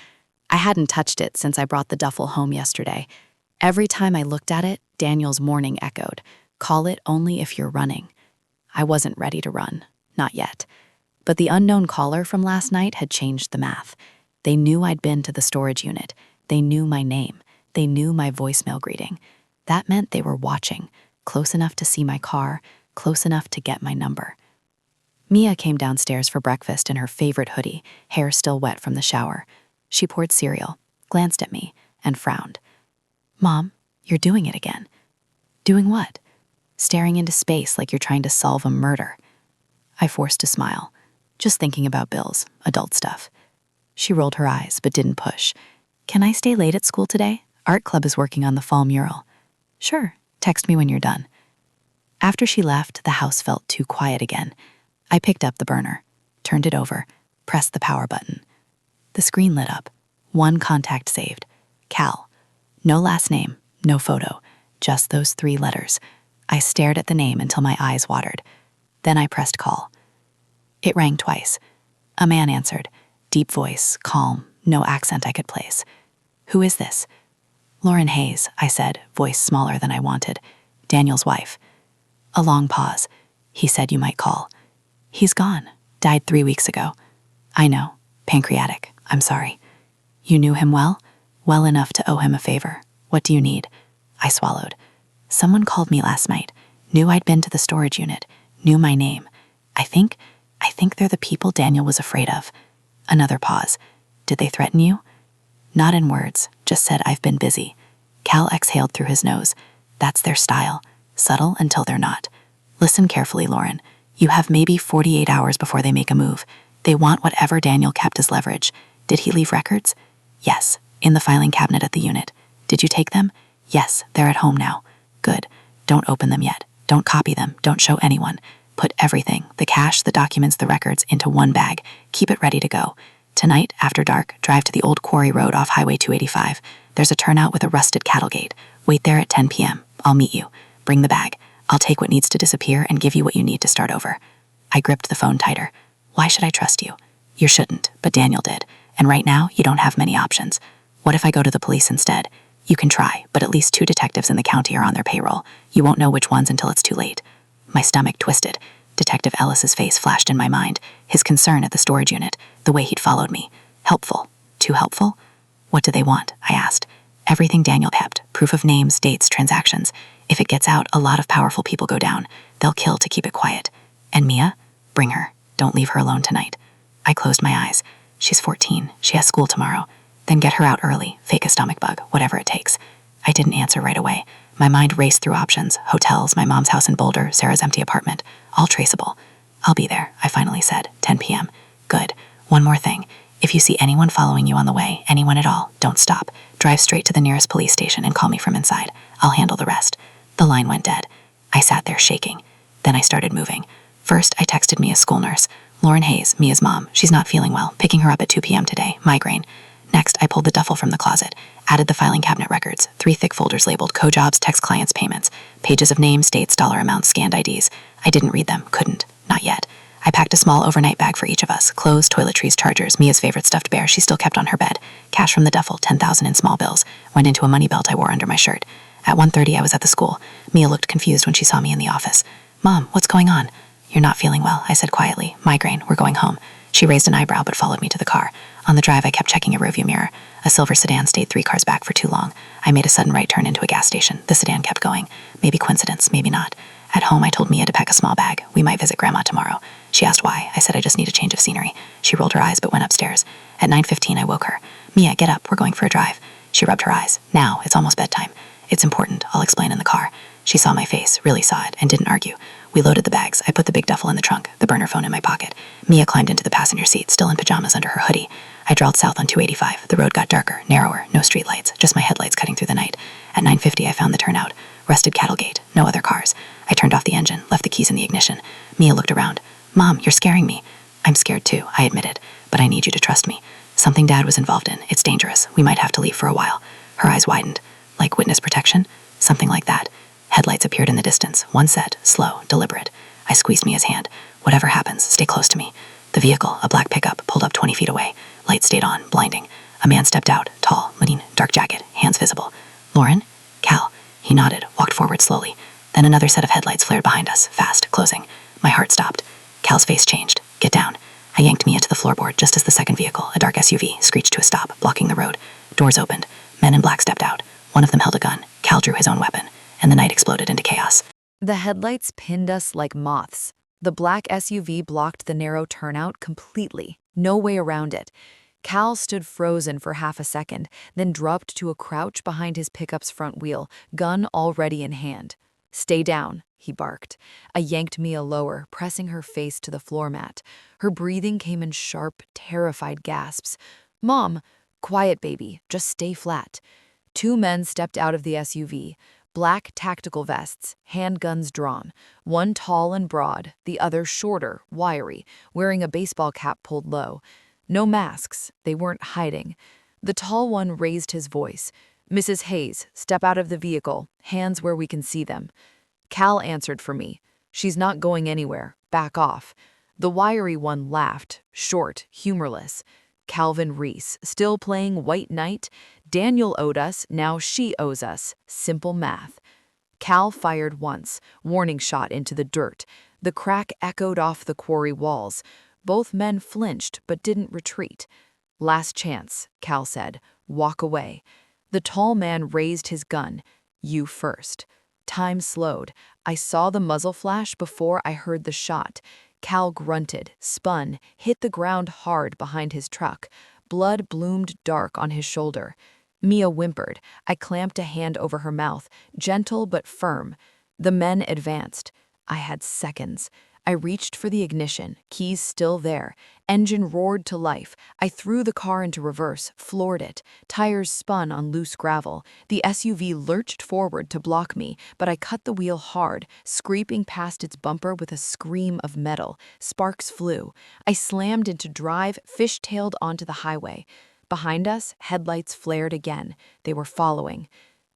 I hadn't touched it since I brought the duffel home yesterday. Every time I looked at it, Daniel's warning echoed. Call it only if you're running. I wasn't ready to run. Not yet. But the unknown caller from last night had changed the math. They knew I'd been to the storage unit. They knew my name. They knew my voicemail greeting. That meant they were watching, close enough to see my car, close enough to get my number. Mia came downstairs for breakfast in her favorite hoodie, hair still wet from the shower. She poured cereal, glanced at me, and frowned. Mom, you're doing it again. Doing what? Staring into space like you're trying to solve a murder. I forced a smile. Just thinking about bills, adult stuff. She rolled her eyes, but didn't push. Can I stay late at school today? Art club is working on the fall mural. Sure, text me when you're done. After she left, the house felt too quiet again. I picked up the burner, turned it over, pressed the power button. The screen lit up. One contact saved. Cal. No last name, no photo, just those 3 letters. I stared at the name until my eyes watered. Then I pressed call. It rang twice. A man answered. Deep voice, calm, no accent I could place. Who is this? Lauren Hayes, I said, voice smaller than I wanted. Daniel's wife. A long pause. He said you might call. He's gone. Died 3 weeks ago. I know. Pancreatic. I'm sorry. You knew him well? Well enough to owe him a favor. What do you need? I swallowed. Someone called me last night. Knew I'd been to the storage unit. Knew my name. I think they're the people Daniel was afraid of. Another pause. Did they threaten you? Not in words, just said I've been busy. Cal exhaled through his nose. That's their style. Subtle until they're not. Listen carefully, Lauren. You have maybe 48 hours before they make a move. They want whatever Daniel kept as leverage. Did he leave records? Yes, in the filing cabinet at the unit. Did you take them? Yes, they're at home now. Good. Don't open them yet. Don't copy them. Don't show anyone. Put everything, the cash, the documents, the records, into one bag. Keep it ready to go. Tonight, after dark, drive to the old quarry road off Highway 285. There's a turnout with a rusted cattle gate. Wait there at 10 p.m. I'll meet you. Bring the bag. I'll take what needs to disappear and give you what you need to start over. I gripped the phone tighter. Why should I trust you? You shouldn't, but Daniel did. And right now, you don't have many options. What if I go to the police instead? You can try, but at least 2 detectives in the county are on their payroll. You won't know which ones until it's too late. My stomach twisted. Detective Ellis's face flashed in my mind. His concern at the storage unit, the way he'd followed me. Helpful. Too helpful? What do they want? I asked. Everything Daniel kept. Proof of names, dates, transactions. If it gets out, a lot of powerful people go down. They'll kill to keep it quiet. And Mia? Bring her. Don't leave her alone tonight. I closed my eyes. She's 14. She has school tomorrow. Then get her out early. Fake a stomach bug. Whatever it takes. I didn't answer right away. My mind raced through options. Hotels, my mom's house in Boulder, Sarah's empty apartment. All traceable. I'll be there, I finally said. 10 p.m. Good. One more thing. If you see anyone following you on the way, anyone at all, don't stop. Drive straight to the nearest police station and call me from inside. I'll handle the rest. The line went dead. I sat there shaking. Then I started moving. First, I texted Mia's school nurse. Lauren Hayes, Mia's mom. She's not feeling well. Picking her up at 2 p.m. today. Migraine. Next, I pulled the duffel from the closet. Added the filing cabinet records. 3 thick folders labeled co-jobs, text clients, payments. Pages of names, dates, dollar amounts, scanned IDs. I didn't read them. Couldn't. Not yet. I packed a small overnight bag for each of us, clothes, toiletries, chargers, Mia's favorite stuffed bear she still kept on her bed, cash from the duffel, 10,000 in small bills, went into a money belt I wore under my shirt. At 1:30, I was at the school. Mia looked confused when she saw me in the office. Mom, what's going on? You're not feeling well, I said quietly. Migraine, we're going home. She raised an eyebrow but followed me to the car. On the drive, I kept checking a rearview mirror. A silver sedan stayed 3 cars back for too long. I made a sudden right turn into a gas station. The sedan kept going. Maybe coincidence, maybe not. At home, I told Mia to pack a small bag. We might visit Grandma tomorrow. She asked why. I said I just need a change of scenery. She rolled her eyes but went upstairs. At 9:15, I woke her. Mia, get up. We're going for a drive. She rubbed her eyes. Now, it's almost bedtime. It's important. I'll explain in the car. She saw my face, really saw it, and didn't argue. We loaded the bags. I put the big duffel in the trunk, the burner phone in my pocket. Mia climbed into the passenger seat, still in pajamas under her hoodie. I drawled south on 285. The road got darker, narrower, no streetlights, just my headlights cutting through the night. At 9:50, I found the turnout. Rusted cattle gate, no other cars. I turned off the engine, left the keys in the ignition. Mia looked around. Mom, you're scaring me. I'm scared too, I admitted, but I need you to trust me. Something Dad was involved in. It's dangerous. We might have to leave for a while. Her eyes widened. Like witness protection? Something like that. Headlights appeared in the distance. One said, slow, deliberate. I squeezed Mia's hand. Whatever happens, stay close to me. The vehicle, a black pickup, pulled up 20 feet away. Lights stayed on, blinding. A man stepped out, tall, lean, dark jacket, hands visible. Lauren? Cal. He nodded, walked forward slowly. Then another set of headlights flared behind us, fast, closing. My heart stopped. Cal's face changed. Get down. I yanked Mia to the floorboard just as the second vehicle, a dark SUV, screeched to a stop, blocking the road. Doors opened. Men in black stepped out. One of them held a gun. Cal drew his own weapon, and the night exploded into chaos. The headlights pinned us like moths. The black SUV blocked the narrow turnout completely. No way around it. Cal stood frozen for half a second, then dropped to a crouch behind his pickup's front wheel, gun already in hand. Stay down, he barked. I yanked Mia lower, pressing her face to the floor mat. Her breathing came in sharp, terrified gasps. Mom, quiet, baby. Just stay flat. 2 men stepped out of the SUV. Black tactical vests, handguns drawn. One tall and broad, the other shorter, wiry, wearing a baseball cap pulled low. No masks, they weren't hiding. The tall one raised his voice. Mrs. Hayes, step out of the vehicle, hands where we can see them. Cal answered for me. She's not going anywhere, back off. The wiry one laughed, short, humorless. Calvin Reese, still playing White Knight. Daniel owed us, now she owes us. Simple math. Cal fired once, warning shot into the dirt. The crack echoed off the quarry walls. Both men flinched but didn't retreat. Last chance, Cal said. Walk away. The tall man raised his gun. You first. Time slowed. I saw the muzzle flash before I heard the shot. Cal grunted, spun, hit the ground hard behind his truck. Blood bloomed dark on his shoulder. Mia whimpered. I clamped a hand over her mouth, gentle but firm. The men advanced. I had seconds. I reached for the ignition, keys still there. Engine roared to life. I threw the car into reverse, floored it. Tires spun on loose gravel. The SUV lurched forward to block me, but I cut the wheel hard, scraping past its bumper with a scream of metal. Sparks flew. I slammed into drive, fishtailed onto the highway. Behind us, headlights flared again. They were following.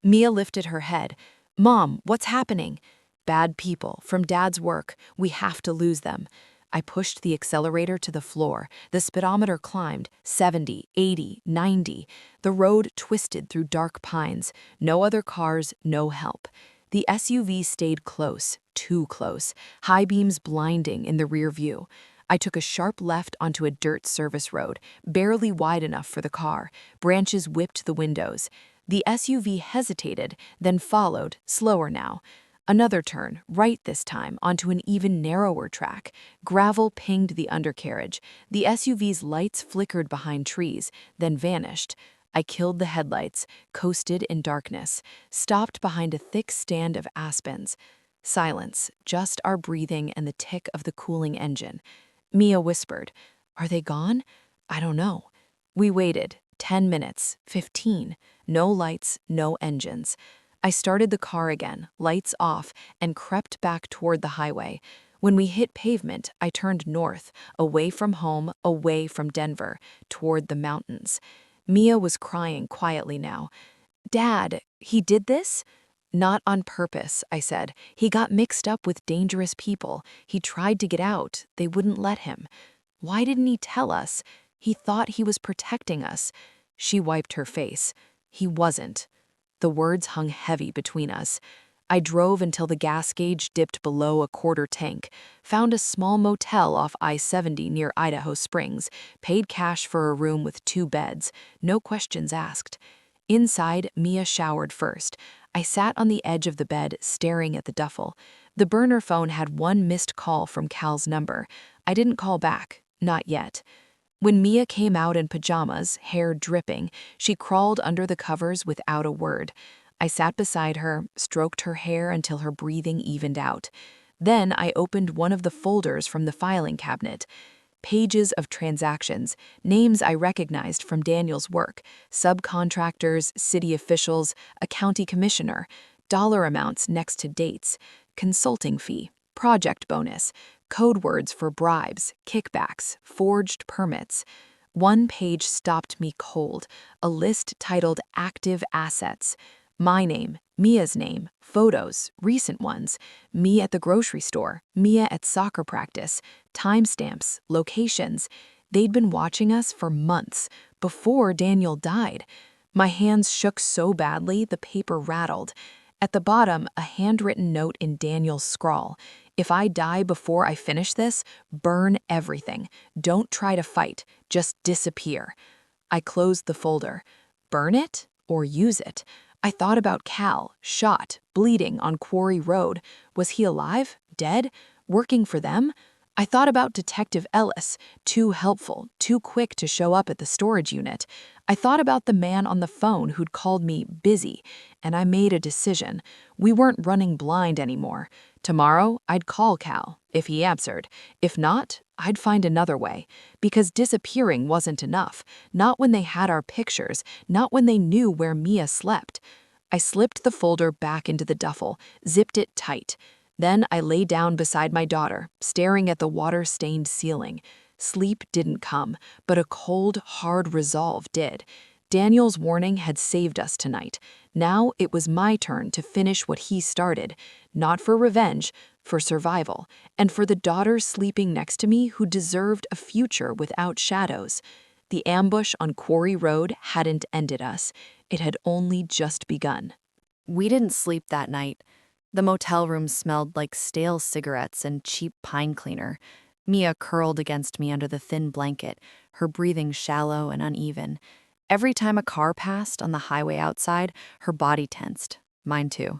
Mia lifted her head. Mom, what's happening? Bad people, from Dad's work. We have to lose them. I pushed the accelerator to the floor. The speedometer climbed, 70, 80, 90. The road twisted through dark pines. No other cars, no help. The SUV stayed close, too close, high beams blinding in the rear view. I took a sharp left onto a dirt service road, barely wide enough for the car. Branches whipped the windows. The SUV hesitated, then followed, slower now. Another turn, right this time, onto an even narrower track. Gravel pinged the undercarriage. The SUV's lights flickered behind trees, then vanished. I killed the headlights, coasted in darkness, stopped behind a thick stand of aspens. Silence, just our breathing and the tick of the cooling engine. Mia whispered, Are they gone? I don't know. We waited, 10 minutes, 15. No lights, no engines. I started the car again, lights off, and crept back toward the highway. When we hit pavement, I turned north, away from home, away from Denver, toward the mountains. Mia was crying quietly now. Dad, he did this? Not on purpose, I said. He got mixed up with dangerous people. He tried to get out. They wouldn't let him. Why didn't he tell us? He thought he was protecting us. She wiped her face. He wasn't. The words hung heavy between us. I drove until the gas gauge dipped below a quarter tank, found a small motel off I-70 near Idaho Springs, paid cash for a room with 2 beds, no questions asked. Inside, Mia showered first. I sat on the edge of the bed, staring at the duffel. The burner phone had 1 missed call from Cal's number. I didn't call back, not yet. When Mia came out in pajamas, hair dripping, she crawled under the covers without a word. I sat beside her, stroked her hair until her breathing evened out. Then I opened one of the folders from the filing cabinet. Pages of transactions, names I recognized from Daniel's work, subcontractors, city officials, a county commissioner, dollar amounts next to dates, consulting fee, project bonus, code words for bribes, kickbacks, forged permits. One page stopped me cold, a list titled Active Assets. My name, Mia's name, photos, recent ones, me at the grocery store, Mia at soccer practice, timestamps, locations. They'd been watching us for months, before Daniel died. My hands shook so badly the paper rattled. At the bottom, a handwritten note in Daniel's scrawl. If I die before I finish this, burn everything. Don't try to fight, just disappear. I closed the folder. Burn it or use it? I thought about Cal, shot, bleeding on Quarry Road. Was he alive? Dead? Working for them? I thought about Detective Ellis, too helpful, too quick to show up at the storage unit. I thought about the man on the phone who'd called me busy, and I made a decision. We weren't running blind anymore. Tomorrow, I'd call Cal, if he answered. If not, I'd find another way. Because disappearing wasn't enough. Not when they had our pictures, not when they knew where Mia slept. I slipped the folder back into the duffel, zipped it tight. Then I lay down beside my daughter, staring at the water-stained ceiling. Sleep didn't come, but a cold, hard resolve did. Daniel's warning had saved us tonight. Now it was my turn to finish what he started. Not for revenge, for survival, and for the daughter sleeping next to me who deserved a future without shadows. The ambush on Quarry Road hadn't ended us. It had only just begun. We didn't sleep that night. The motel room smelled like stale cigarettes and cheap pine cleaner. Mia curled against me under the thin blanket, her breathing shallow and uneven. Every time a car passed on the highway outside, her body tensed. Mine too.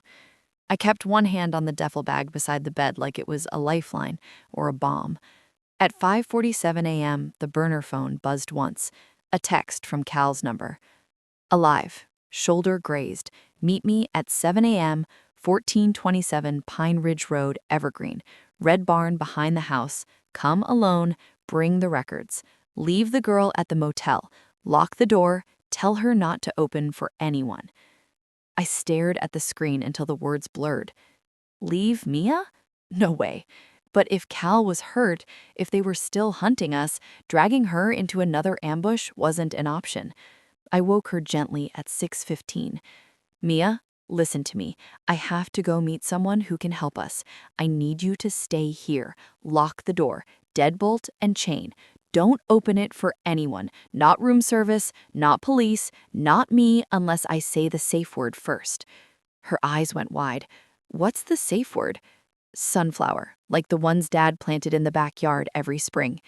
I kept one hand on the duffel bag beside the bed like it was a lifeline or a bomb. At 5:47 a.m., the burner phone buzzed once. A text from Cal's number. Alive. Shoulder grazed. Meet me at 7 a.m., 1427 Pine Ridge Road, Evergreen. Red barn behind the house. Come alone. Bring the records. Leave the girl at the motel. Lock the door. Tell her not to open for anyone. I stared at the screen until the words blurred. Leave Mia? No way. But if Cal was hurt, if they were still hunting us, dragging her into another ambush wasn't an option. I woke her gently at 6:15. Mia, listen to me. I have to go meet someone who can help us. I need you to stay here. Lock the door. Deadbolt and chain. Don't open it for anyone. Not room service, not police, not me unless I say the safe word first. Her eyes went wide. What's the safe word? Sunflower, like the ones Dad planted in the backyard every spring.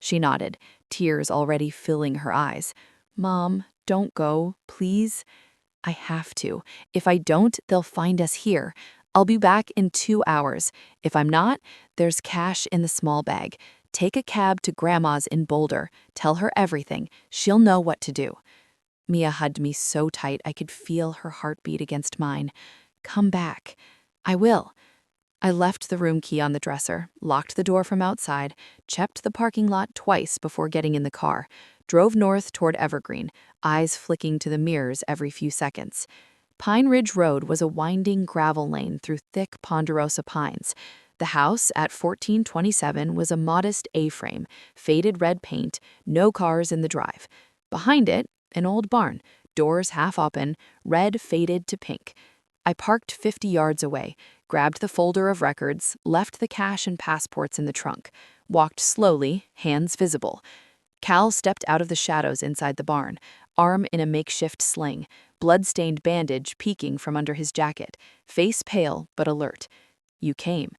She nodded, tears already filling her eyes. Mom, don't go, please. I have to. If I don't, they'll find us here. I'll be back in 2 hours. If I'm not, there's cash in the small bag. Take a cab to Grandma's in Boulder. Tell her everything. She'll know what to do. Mia hugged me so tight I could feel her heartbeat against mine. Come back. I will. I left the room key on the dresser, locked the door from outside, checked the parking lot twice before getting in the car, drove north toward Evergreen, eyes flicking to the mirrors every few seconds. Pine Ridge Road was a winding gravel lane through thick ponderosa pines. The house at 1427 was a modest A-frame, faded red paint, no cars in the drive. Behind it, an old barn, doors half open, red faded to pink. I parked 50 yards away, grabbed the folder of records, left the cash and passports in the trunk, walked slowly, hands visible. Cal stepped out of the shadows inside the barn, arm in a makeshift sling, blood-stained bandage peeking from under his jacket, face pale but alert. You came.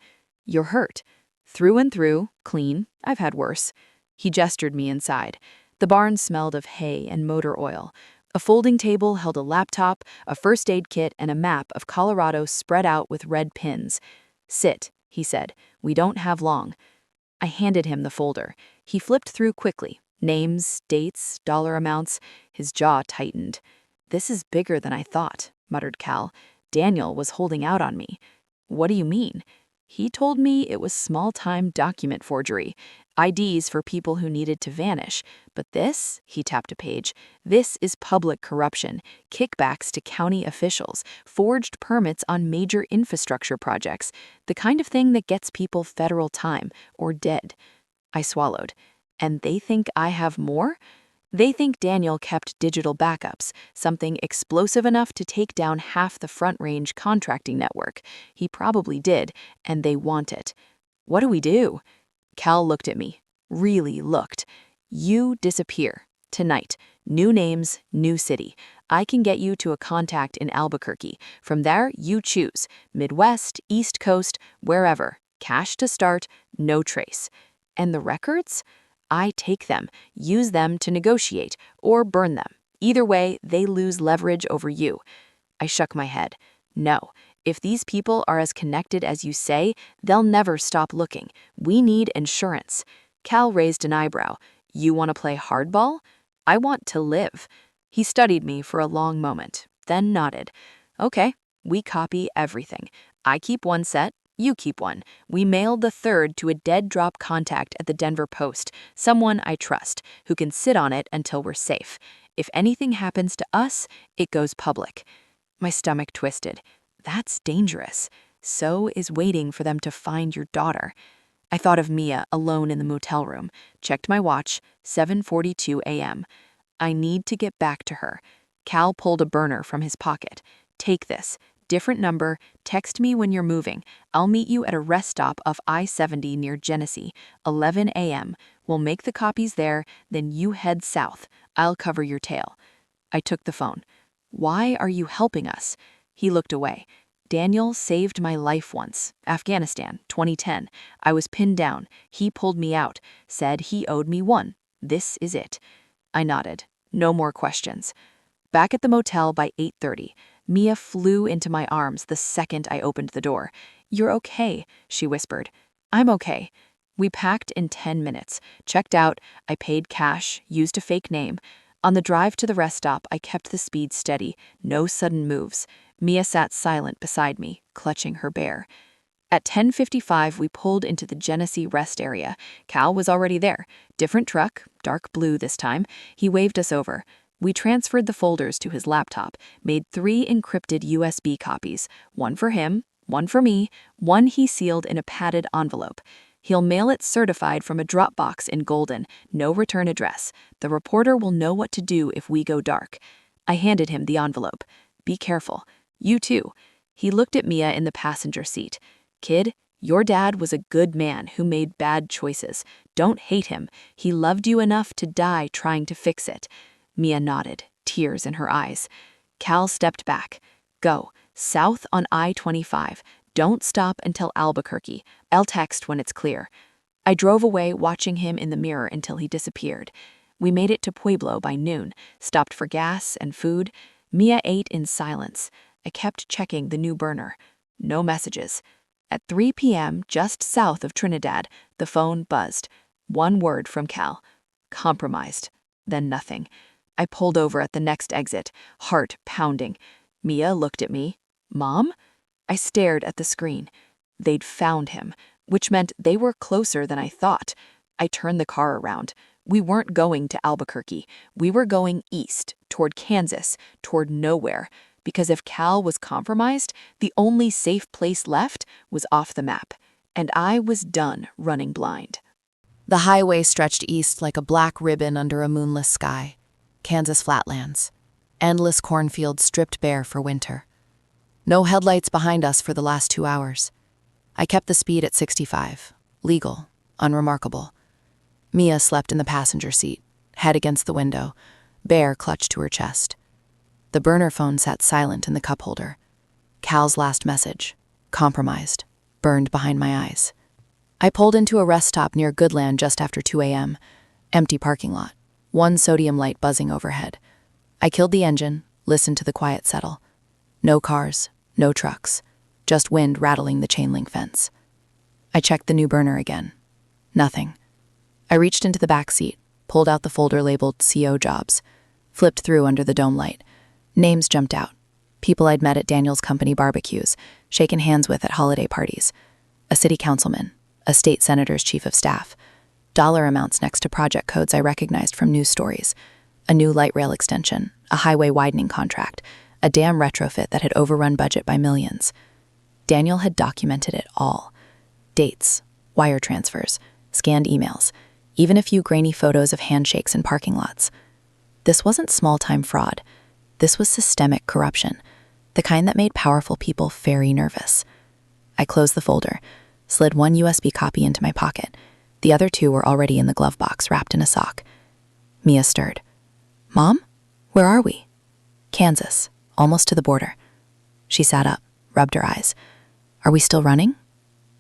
You're hurt. Through and through, clean. I've had worse. He gestured me inside. The barn smelled of hay and motor oil. A folding table held a laptop, a first aid kit, and a map of Colorado spread out with red pins. Sit, he said. We don't have long. I handed him the folder. He flipped through quickly. Names, dates, dollar amounts. His jaw tightened. This is bigger than I thought, muttered Cal. Daniel was holding out on me. What do you mean? He told me it was small-time document forgery, IDs for people who needed to vanish. But this, he tapped a page, this is public corruption, kickbacks to county officials, forged permits on major infrastructure projects, the kind of thing that gets people federal time or dead. I swallowed. And they think I have more? They think Daniel kept digital backups, something explosive enough to take down half the Front Range contracting network. He probably did, and they want it. What do we do? Cal looked at me. Really looked. You disappear. Tonight. New names, new city. I can get you to a contact in Albuquerque. From there, you choose. Midwest, East Coast, wherever. Cash to start, no trace. And the records? I take them, use them to negotiate, or burn them. Either way, they lose leverage over you. I shook my head. No, if these people are as connected as you say, they'll never stop looking. We need insurance. Cal raised an eyebrow. You want to play hardball? I want to live. He studied me for a long moment, then nodded. Okay, we copy everything. I keep one set. You keep one. We mailed the third to a dead-drop contact at the Denver Post, someone I trust, who can sit on it until we're safe. If anything happens to us, it goes public. My stomach twisted. That's dangerous. So is waiting for them to find your daughter. I thought of Mia alone in the motel room, checked my watch, 7:42 a.m. I need to get back to her. Cal pulled a burner from his pocket. Take this. Different number, text me when you're moving. I'll meet you at a rest stop off I-70 near Genesee, 11 a.m. We'll make the copies there, then you head south. I'll cover your tail. I took the phone. Why are you helping us? He looked away. Daniel saved my life once. Afghanistan, 2010. I was pinned down. He pulled me out, said he owed me one. This is it. I nodded. No more questions. Back at the motel by 8:30. Mia flew into my arms the second I opened the door. You're okay, she whispered. I'm okay. We packed in 10 minutes, checked out, I paid cash, used a fake name. On the drive to the rest stop, I kept the speed steady, no sudden moves. Mia sat silent beside me, clutching her bear. At 10:55, we pulled into the Genesee rest area. Cal was already there. Different truck, dark blue this time. He waved us over. We transferred the folders to his laptop, made 3 encrypted USB copies, one for him, one for me, one he sealed in a padded envelope. He'll mail it certified from a Dropbox in Golden, no return address. The reporter will know what to do if we go dark. I handed him the envelope. Be careful. You too. He looked at Mia in the passenger seat. Kid, your dad was a good man who made bad choices. Don't hate him. He loved you enough to die trying to fix it. Mia nodded, tears in her eyes. Cal stepped back. Go, south on I-25. Don't stop until Albuquerque. I'll text when it's clear. I drove away, watching him in the mirror until he disappeared. We made it to Pueblo by noon, stopped for gas and food. Mia ate in silence. I kept checking the new burner. No messages. At 3 p.m., just south of Trinidad, the phone buzzed. One word from Cal. Compromised. Then nothing. I pulled over at the next exit, heart pounding. Mia looked at me. Mom? I stared at the screen. They'd found him, which meant they were closer than I thought. I turned the car around. We weren't going to Albuquerque. We were going east, toward Kansas, toward nowhere. Because if Cal was compromised, the only safe place left was off the map. And I was done running blind. The highway stretched east like a black ribbon under a moonless sky. Kansas flatlands. Endless cornfields stripped bare for winter. No headlights behind us for the last 2 hours. I kept the speed at 65. Legal, unremarkable. Mia slept in the passenger seat, head against the window, Bear clutched to her chest. The burner phone sat silent in the cup holder. Cal's last message, compromised, burned behind my eyes. I pulled into a rest stop near Goodland just after 2 a.m. Empty parking lot, one sodium light buzzing overhead. I killed the engine, listened to the quiet settle. No cars, no trucks, just wind rattling the chain link fence. I checked the new burner again. Nothing. I reached into the back seat, pulled out the folder labeled CO Jobs, flipped through under the dome light. Names jumped out. People I'd met at Daniel's company barbecues, shaken hands with at holiday parties. A city councilman, a state senator's chief of staff. Dollar amounts next to project codes I recognized from news stories. A new light rail extension, a highway widening contract, a dam retrofit that had overrun budget by millions. Daniel had documented it all. Dates, wire transfers, scanned emails, even a few grainy photos of handshakes in parking lots. This wasn't small-time fraud. This was systemic corruption, the kind that made powerful people very nervous. I closed the folder, slid one USB copy into my pocket. The other 2 were already in the glove box, wrapped in a sock. Mia stirred. "Mom? Where are we?" "Kansas, almost to the border." She sat up, rubbed her eyes. "Are we still running?"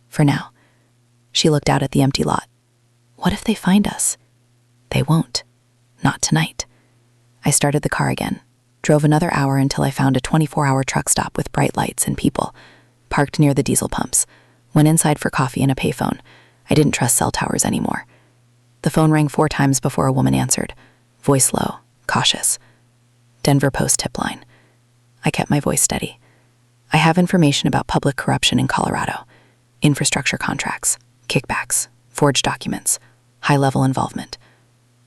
"For now." She looked out at the empty lot. "What if they find us?" "They won't. Not tonight." I started the car again, drove another hour until I found a 24-hour truck stop with bright lights and people, parked near the diesel pumps, went inside for coffee and a payphone. I didn't trust cell towers anymore. The phone rang 4 times before a woman answered, voice low, cautious. Denver Post tip line. I kept my voice steady. "I have information about public corruption in Colorado. Infrastructure contracts, kickbacks, forged documents, high-level involvement."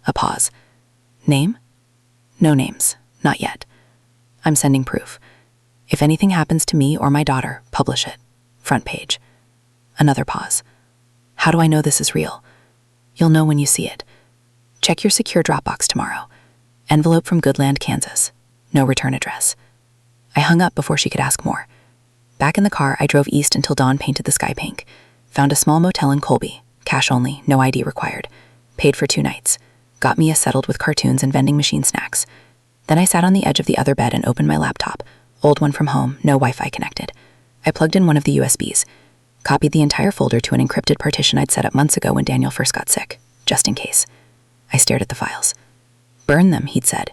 A pause. "Name?" "No names. Not yet. I'm sending proof. If anything happens to me or my daughter, publish it. Front page." Another pause. "How do I know this is real?" "You'll know when you see it. Check your secure Dropbox tomorrow. Envelope from Goodland, Kansas. No return address." I hung up before she could ask more. Back in the car, I drove east until dawn painted the sky pink. Found a small motel in Colby, cash only, no ID required. Paid for 2 nights. Got Mia settled with cartoons and vending machine snacks. Then I sat on the edge of the other bed and opened my laptop. Old one from home, no Wi-Fi connected. I plugged in one of the USBs. Copied the entire folder to an encrypted partition I'd set up months ago when Daniel first got sick, just in case. I stared at the files. "Burn them," he'd said.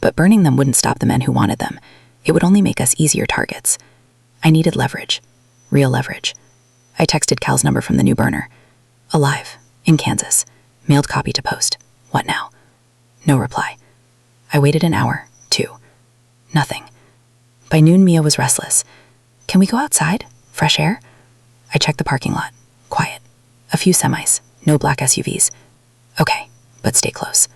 But burning them wouldn't stop the men who wanted them. It would only make us easier targets. I needed leverage. Real leverage. I texted Cal's number from the new burner. "Alive. In Kansas. Mailed copy to post. What now?" No reply. I waited an hour, 2. Nothing. By noon, Mia was restless. "Can we go outside? Fresh air?" I checked the parking lot. Quiet. A few semis. No black SUVs. "Okay, but stay close."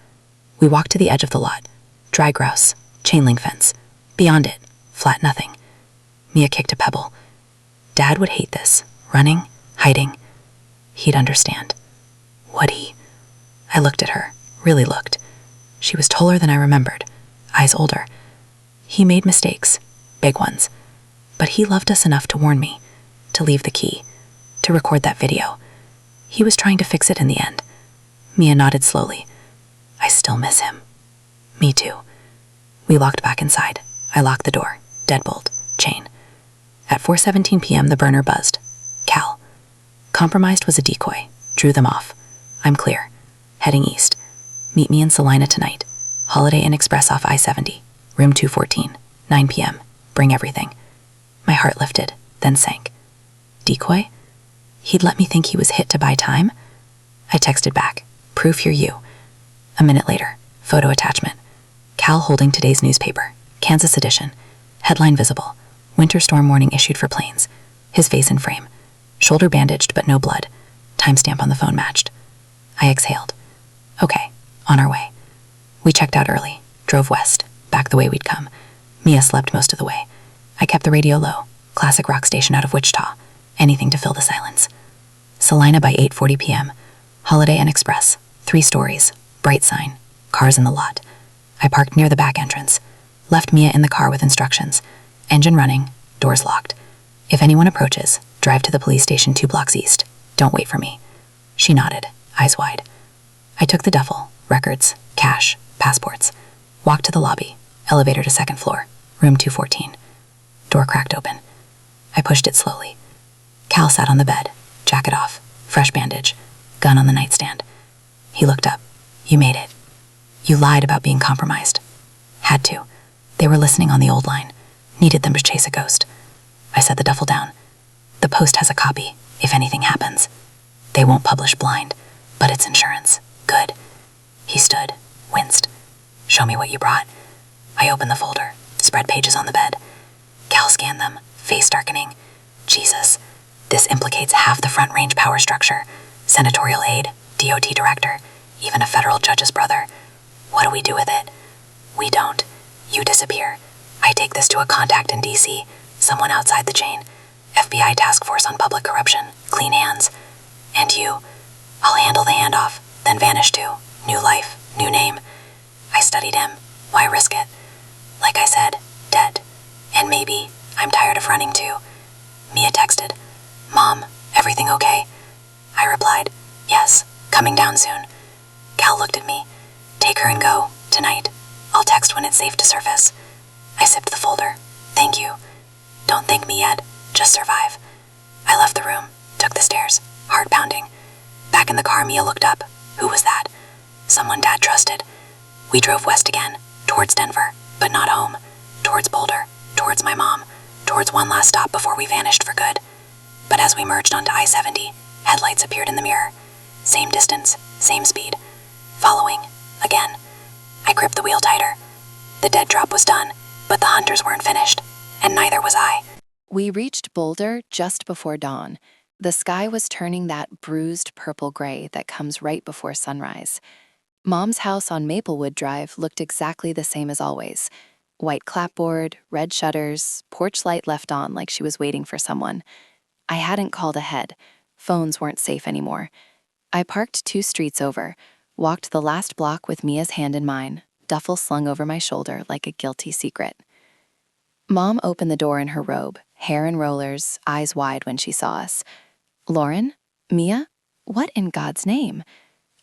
We walked to the edge of the lot. Dry grouse. Chain link fence. Beyond it, flat nothing. Mia kicked a pebble. "Dad would hate this. Running, hiding. He'd understand." Would he? I looked at her. Really looked. She was taller than I remembered. Eyes older. He made mistakes. Big ones. But he loved us enough to warn me. To leave the key. To record that video. He was trying to fix it in the end. Mia nodded slowly. "I still miss him." "Me too." We walked back inside. I locked the door. Deadbolt. Chain. At 4:17 p.m. the burner buzzed. Cal. Compromised was a decoy. Drew them off. I'm clear. Heading east. Meet me in Salina tonight. Holiday Inn Express off I-70. Room 214. 9 p.m. Bring everything. My heart lifted, then sank. Decoy? He'd let me think he was hit to buy time? I texted back. Proof you're you. A minute later. Photo attachment. Cal holding today's newspaper. Kansas edition. Headline visible. Winter storm warning issued for planes. His face in frame. Shoulder bandaged but no blood. Timestamp on the phone matched. I exhaled. Okay, on our way. We checked out early. Drove west. Back the way we'd come. Mia slept most of the way. I kept the radio low. Classic rock station out of Wichita. Anything to fill the silence. Salina by 8:40 p.m. Holiday Inn Express. 3 stories. Bright sign. Cars in the lot. I parked near the back entrance. Left Mia in the car with instructions. Engine running. Doors locked. If anyone approaches, drive to the police station 2 blocks east. Don't wait for me. She nodded, eyes wide. I took the duffel, records, cash, passports. Walked to the lobby, elevator to 2nd floor, room 214. Door cracked open. I pushed it slowly. Cal sat on the bed, jacket off, fresh bandage, gun on the nightstand. He looked up. You made it. You lied about being compromised. Had to. They were listening on the old line. Needed them to chase a ghost. I set the duffel down. The Post has a copy, if anything happens. They won't publish blind, but it's insurance. Good. He stood, winced. Show me what you brought. I opened the folder, spread pages on the bed. Cal scanned them, face darkening. Jesus. This implicates half the Front Range power structure. Senatorial aide, DOT director, even a federal judge's brother. What do we do with it? We don't. You disappear. I take this to a contact in D.C., someone outside the chain. FBI task force on public corruption. Clean hands. And you. I'll handle the handoff, then vanish too. New life, new name. I studied him. Why risk it? Like I said, dead. And maybe I'm tired of running too. Mia texted, Mom, everything okay? I replied, yes, coming down soon. Cal looked at me. Take her and go, tonight. I'll text when it's safe to surface. I sipped the folder. Thank you. Don't thank me yet, just survive. I left the room, took the stairs, heart pounding. Back in the car, Mia looked up. Who was that? Someone Dad trusted. We drove west again, towards Denver, but not home. Towards Boulder, towards my mom, towards one last stop before we vanished for good. But as we merged onto I-70, headlights appeared in the mirror. Same distance, same speed. Following, again. I gripped the wheel tighter. The dead drop was done, but the hunters weren't finished, and neither was I. We reached Boulder just before dawn. The sky was turning that bruised purple-gray that comes right before sunrise. Mom's house on Maplewood Drive looked exactly the same as always. White clapboard, red shutters, porch light left on like she was waiting for someone. I hadn't called ahead. Phones weren't safe anymore. I parked 2 streets over, walked the last block with Mia's hand in mine, duffel slung over my shoulder like a guilty secret. Mom opened the door in her robe, hair in rollers, eyes wide when she saw us. Lauren? Mia? What in God's name?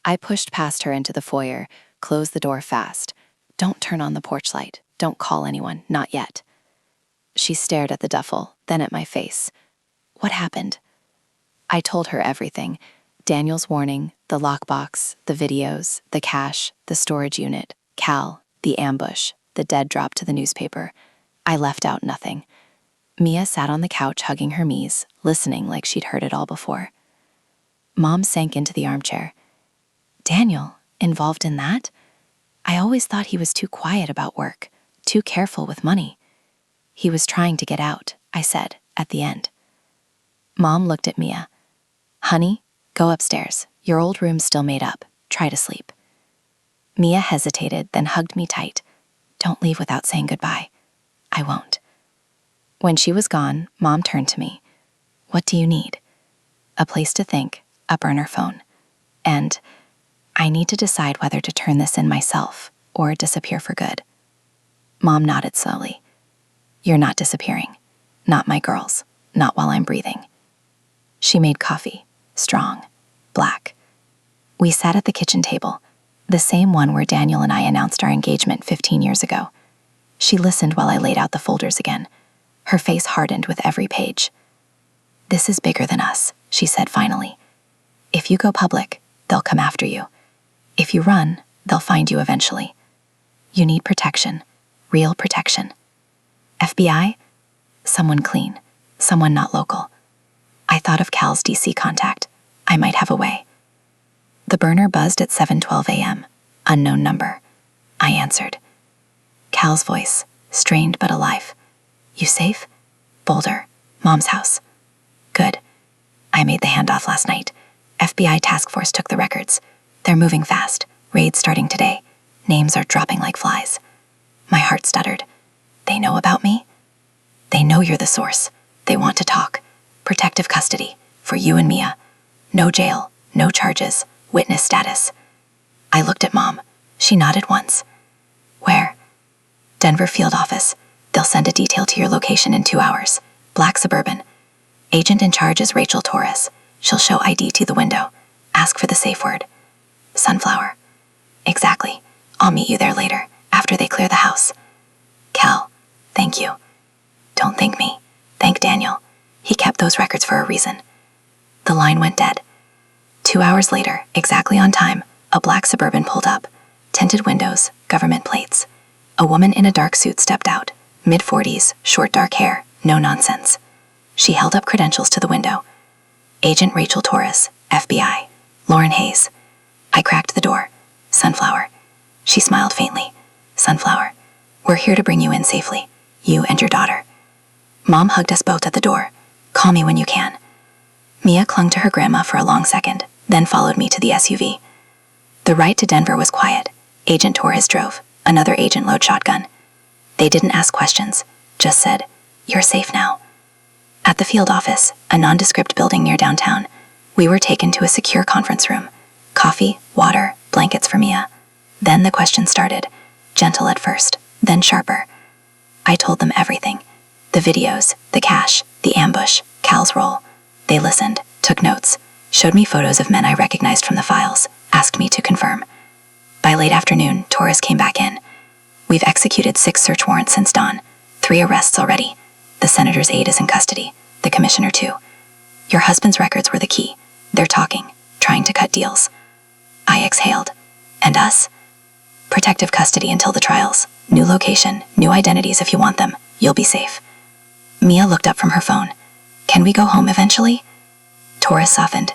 I pushed past her into the foyer, closed the door fast. Don't turn on the porch light. Don't call anyone, not yet. She stared at the duffel, then at my face. What happened? I told her everything. Daniel's warning, the lockbox, the videos, the cash, the storage unit, Cal, the ambush, the dead drop to the newspaper. I left out nothing. Mia sat on the couch hugging her knees, listening like she'd heard it all before. Mom sank into the armchair. Daniel, involved in that? I always thought he was too quiet about work, too careful with money. He was trying to get out, I said, at the end. Mom looked at Mia. Honey, go upstairs. Your old room's still made up. Try to sleep. Mia hesitated, then hugged me tight. Don't leave without saying goodbye. I won't. When she was gone, Mom turned to me. What do you need? A place to think, a burner phone. And I need to decide whether to turn this in myself or disappear for good. Mom nodded slowly. You're not disappearing. Not my girls. Not while I'm breathing. She made coffee, strong, black. We sat at the kitchen table, the same one where Daniel and I announced our engagement 15 years ago. She listened while I laid out the folders again. Her face hardened with every page. This is bigger than us, she said finally. If you go public, they'll come after you. If you run, they'll find you eventually. You need protection, real protection. FBI? Someone clean, someone not local. I thought of Cal's DC contact. I might have a way. The burner buzzed at 7:12 a.m. Unknown number. I answered. Cal's voice, strained but alive. You safe? Boulder, Mom's house. Good. I made the handoff last night. FBI task force took the records. They're moving fast. Raid starting today. Names are dropping like flies. My heart stuttered. They know about me? They know you're the source. They want to talk. Protective custody. For you and Mia. No jail. No charges. Witness status. I looked at Mom. She nodded once. Where? Denver field office. They'll send a detail to your location in 2 hours. Black Suburban. Agent in charge is Rachel Torres. She'll show ID to the window. Ask for the safe word. Sunflower. Exactly. I'll meet you there later, after they clear the house. Cal. Thank you. Don't thank me. Thank Daniel. He kept those records for a reason. The line went dead. 2 hours later, exactly on time, a black Suburban pulled up. Tinted windows, government plates. A woman in a dark suit stepped out. Mid-40s, short dark hair, no nonsense. She held up credentials to the window. Agent Rachel Torres, FBI. Lauren Hayes. I cracked the door. Sunflower. She smiled faintly. Sunflower. We're here to bring you in safely. You and your daughter. Mom hugged us both at the door. Call me when you can. Mia clung to her grandma for a long second, then followed me to the SUV. The ride to Denver was quiet. Agent Torres drove. Another agent loaded shotgun. They didn't ask questions, just said, "You're safe now." At the field office, a nondescript building near downtown, we were taken to a secure conference room. Coffee, water, blankets for Mia. Then the questions started, gentle at first, then sharper. I told them everything. The videos, the cache, the ambush, Cal's role. They listened, took notes, showed me photos of men I recognized from the files, asked me to confirm. By late afternoon, Torres came back in. We've executed 6 search warrants since dawn, 3 arrests already. The senator's aide is in custody, the commissioner too. Your husband's records were the key. They're talking, trying to cut deals. I exhaled. And us? Protective custody until the trials. New location, new identities if you want them. You'll be safe. Mia looked up from her phone. Can we go home eventually? Torres softened.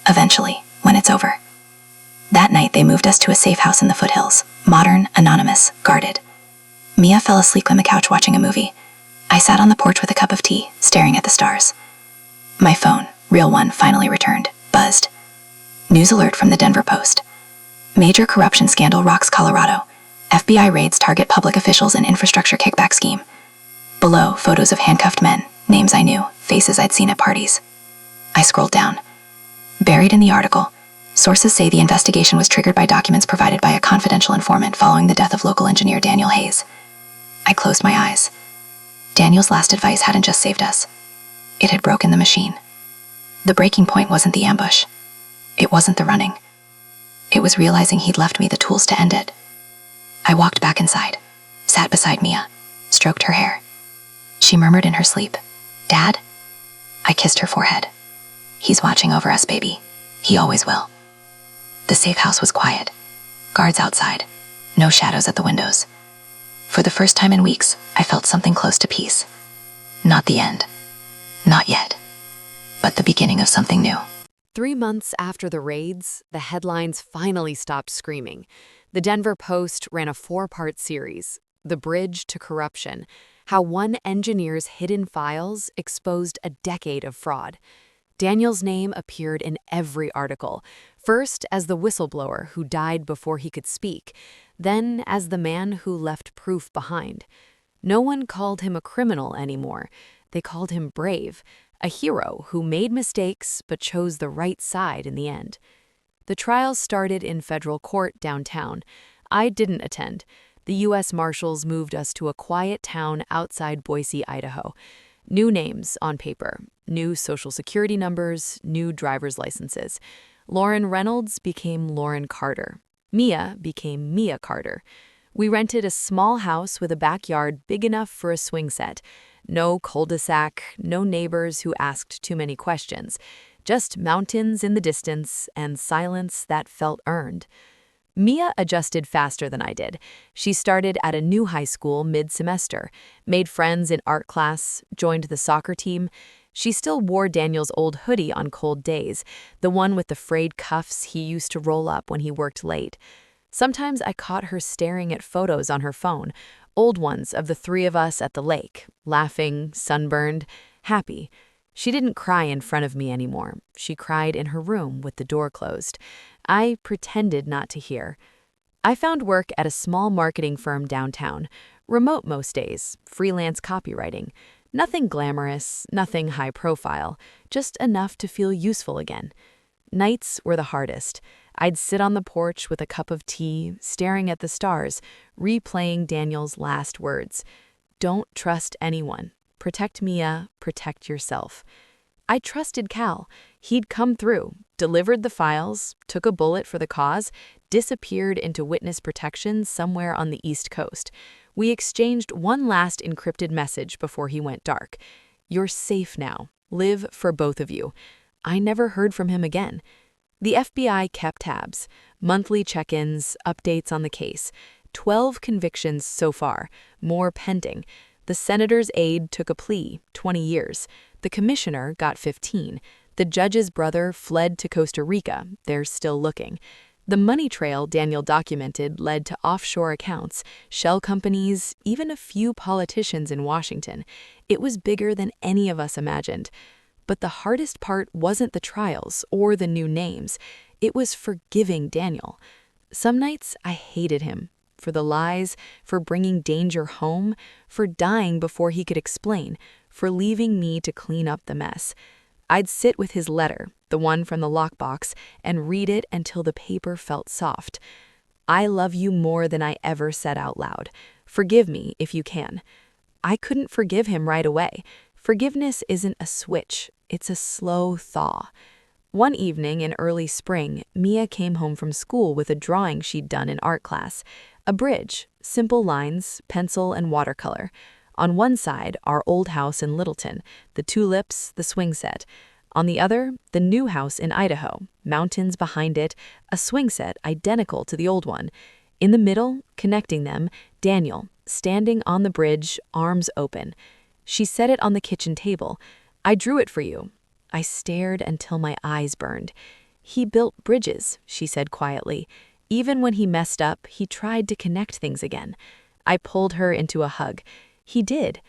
Eventually, when it's over. That night they moved us to a safe house in the foothills. Modern, anonymous, guarded. Mia fell asleep on the couch watching a movie. I sat on the porch with a cup of tea, staring at the stars. My phone, real one, finally returned, buzzed. News alert from the Denver Post. Major corruption scandal rocks Colorado. FBI raids target public officials in infrastructure kickback scheme. Below, photos of handcuffed men, names I knew, faces I'd seen at parties. I scrolled down. Buried in the article, sources say the investigation was triggered by documents provided by a confidential informant following the death of local engineer Daniel Hayes. I closed my eyes. Daniel's last advice hadn't just saved us. It had broken the machine. The breaking point wasn't the ambush. It wasn't the running. It was realizing he'd left me the tools to end it. I walked back inside, sat beside Mia, stroked her hair. She murmured in her sleep, "Dad?" I kissed her forehead. "He's watching over us, baby. He always will." The safe house was quiet. Guards outside. No shadows at the windows. For the first time in weeks, I felt something close to peace. Not the end. Not yet. But the beginning of something new. 3 months after the raids, the headlines finally stopped screaming. The Denver Post ran a 4-part series, The Bridge to Corruption, how one engineer's hidden files exposed a decade of fraud. Daniel's name appeared in every article, first as the whistleblower who died before he could speak, then as the man who left proof behind. No one called him a criminal anymore. They called him brave, a hero who made mistakes but chose the right side in the end. The trial started in federal court downtown. I didn't attend. The U.S. Marshals moved us to a quiet town outside Boise, Idaho. New names on paper, new social security numbers, new driver's licenses. Lauren Reynolds became Lauren Carter. Mia became Mia Carter. We rented a small house with a backyard big enough for a swing set. No cul-de-sac, no neighbors who asked too many questions. Just mountains in the distance and silence that felt earned. Mia adjusted faster than I did. She started at a new high school mid-semester, made friends in art class, joined the soccer team. She still wore Daniel's old hoodie on cold days, the one with the frayed cuffs he used to roll up when he worked late. Sometimes I caught her staring at photos on her phone, old ones of the 3 of us at the lake, laughing, sunburned, happy. She didn't cry in front of me anymore. She cried in her room with the door closed. I pretended not to hear. I found work at a small marketing firm downtown, remote most days, freelance copywriting. Nothing glamorous, nothing high profile, just enough to feel useful again. Nights were the hardest. I'd sit on the porch with a cup of tea, staring at the stars, replaying Daniel's last words. Don't trust anyone. protect Mia, protect yourself. I trusted Cal. He'd come through, delivered the files, took a bullet for the cause, disappeared into witness protection somewhere on the East Coast. We exchanged one last encrypted message before he went dark. You're safe now. Live for both of you. I never heard from him again. The FBI kept tabs, monthly check-ins, updates on the case. 12 convictions so far, more pending. The senator's aide took a plea, 20 years. The commissioner got 15. The judge's brother fled to Costa Rica. They're still looking. The money trail Daniel documented led to offshore accounts, shell companies, even a few politicians in Washington. It was bigger than any of us imagined. But the hardest part wasn't the trials or the new names. It was forgiving Daniel. Some nights I hated him. For the lies, for bringing danger home, for dying before he could explain, for leaving me to clean up the mess. I'd sit with his letter, the one from the lockbox, and read it until the paper felt soft. I love you more than I ever said out loud. Forgive me if you can. I couldn't forgive him right away. Forgiveness isn't a switch, it's a slow thaw. One evening in early spring, Mia came home from school with a drawing she'd done in art class. A bridge, simple lines, pencil and watercolor. On one side, our old house in Littleton, the tulips, the swing set. On the other, the new house in Idaho, mountains behind it, a swing set identical to the old one. In the middle, connecting them, Daniel, standing on the bridge, arms open. She set it on the kitchen table. I drew it for you. I stared until my eyes burned. He built bridges, she said quietly. Even when he messed up, he tried to connect things again. I pulled her into a hug. He did.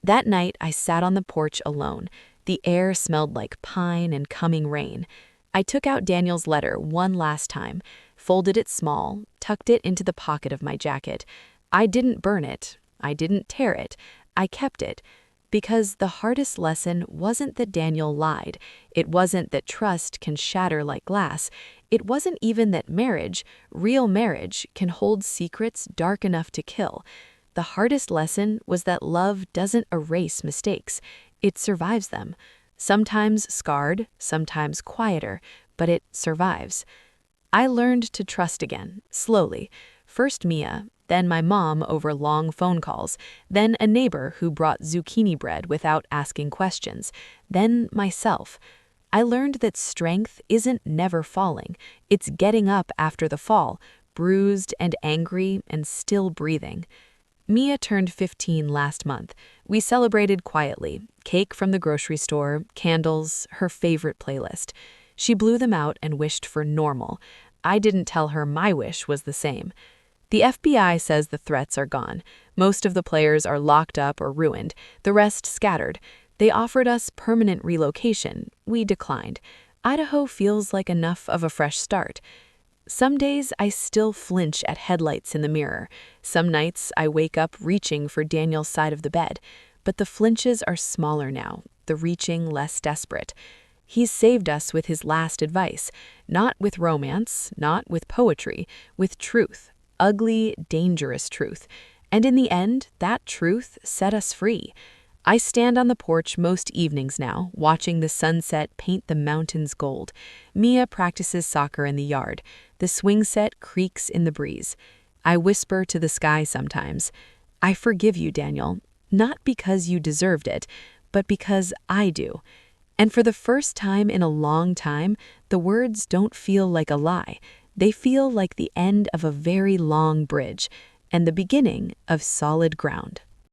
That night, I sat on the porch alone. The air smelled like pine and coming rain. I took out Daniel's letter one last time, folded it small, tucked it into the pocket of my jacket. I didn't burn it. I didn't tear it. I kept it. Because the hardest lesson wasn't that Daniel lied. It wasn't that trust can shatter like glass. It wasn't even that marriage, real marriage, can hold secrets dark enough to kill. The hardest lesson was that love doesn't erase mistakes. It survives them. Sometimes scarred, sometimes quieter, but it survives. I learned to trust again, slowly. First Mia, then my mom over long phone calls, then a neighbor who brought zucchini bread without asking questions, then myself. I learned that strength isn't never falling, it's getting up after the fall, bruised and angry and still breathing. Mia turned 15 last month. We celebrated quietly, cake from the grocery store, candles, her favorite playlist. She blew them out and wished for normal. I didn't tell her my wish was the same. The FBI says the threats are gone. Most of the players are locked up or ruined, the rest scattered. They offered us permanent relocation. We declined. Idaho feels like enough of a fresh start. Some days I still flinch at headlights in the mirror. Some nights I wake up reaching for Daniel's side of the bed. But the flinches are smaller now, the reaching less desperate. He's saved us with his last advice, not with romance, not with poetry, with truth. Ugly, dangerous truth. And in the end, that truth set us free. I stand on the porch most evenings now, watching the sunset paint the mountains gold. Mia practices soccer in the yard. The swing set creaks in the breeze. I whisper to the sky sometimes, I forgive you, Daniel, not because you deserved it, but because I do. And for the first time in a long time, the words don't feel like a lie. They feel like the end of a very long bridge and the beginning of solid ground.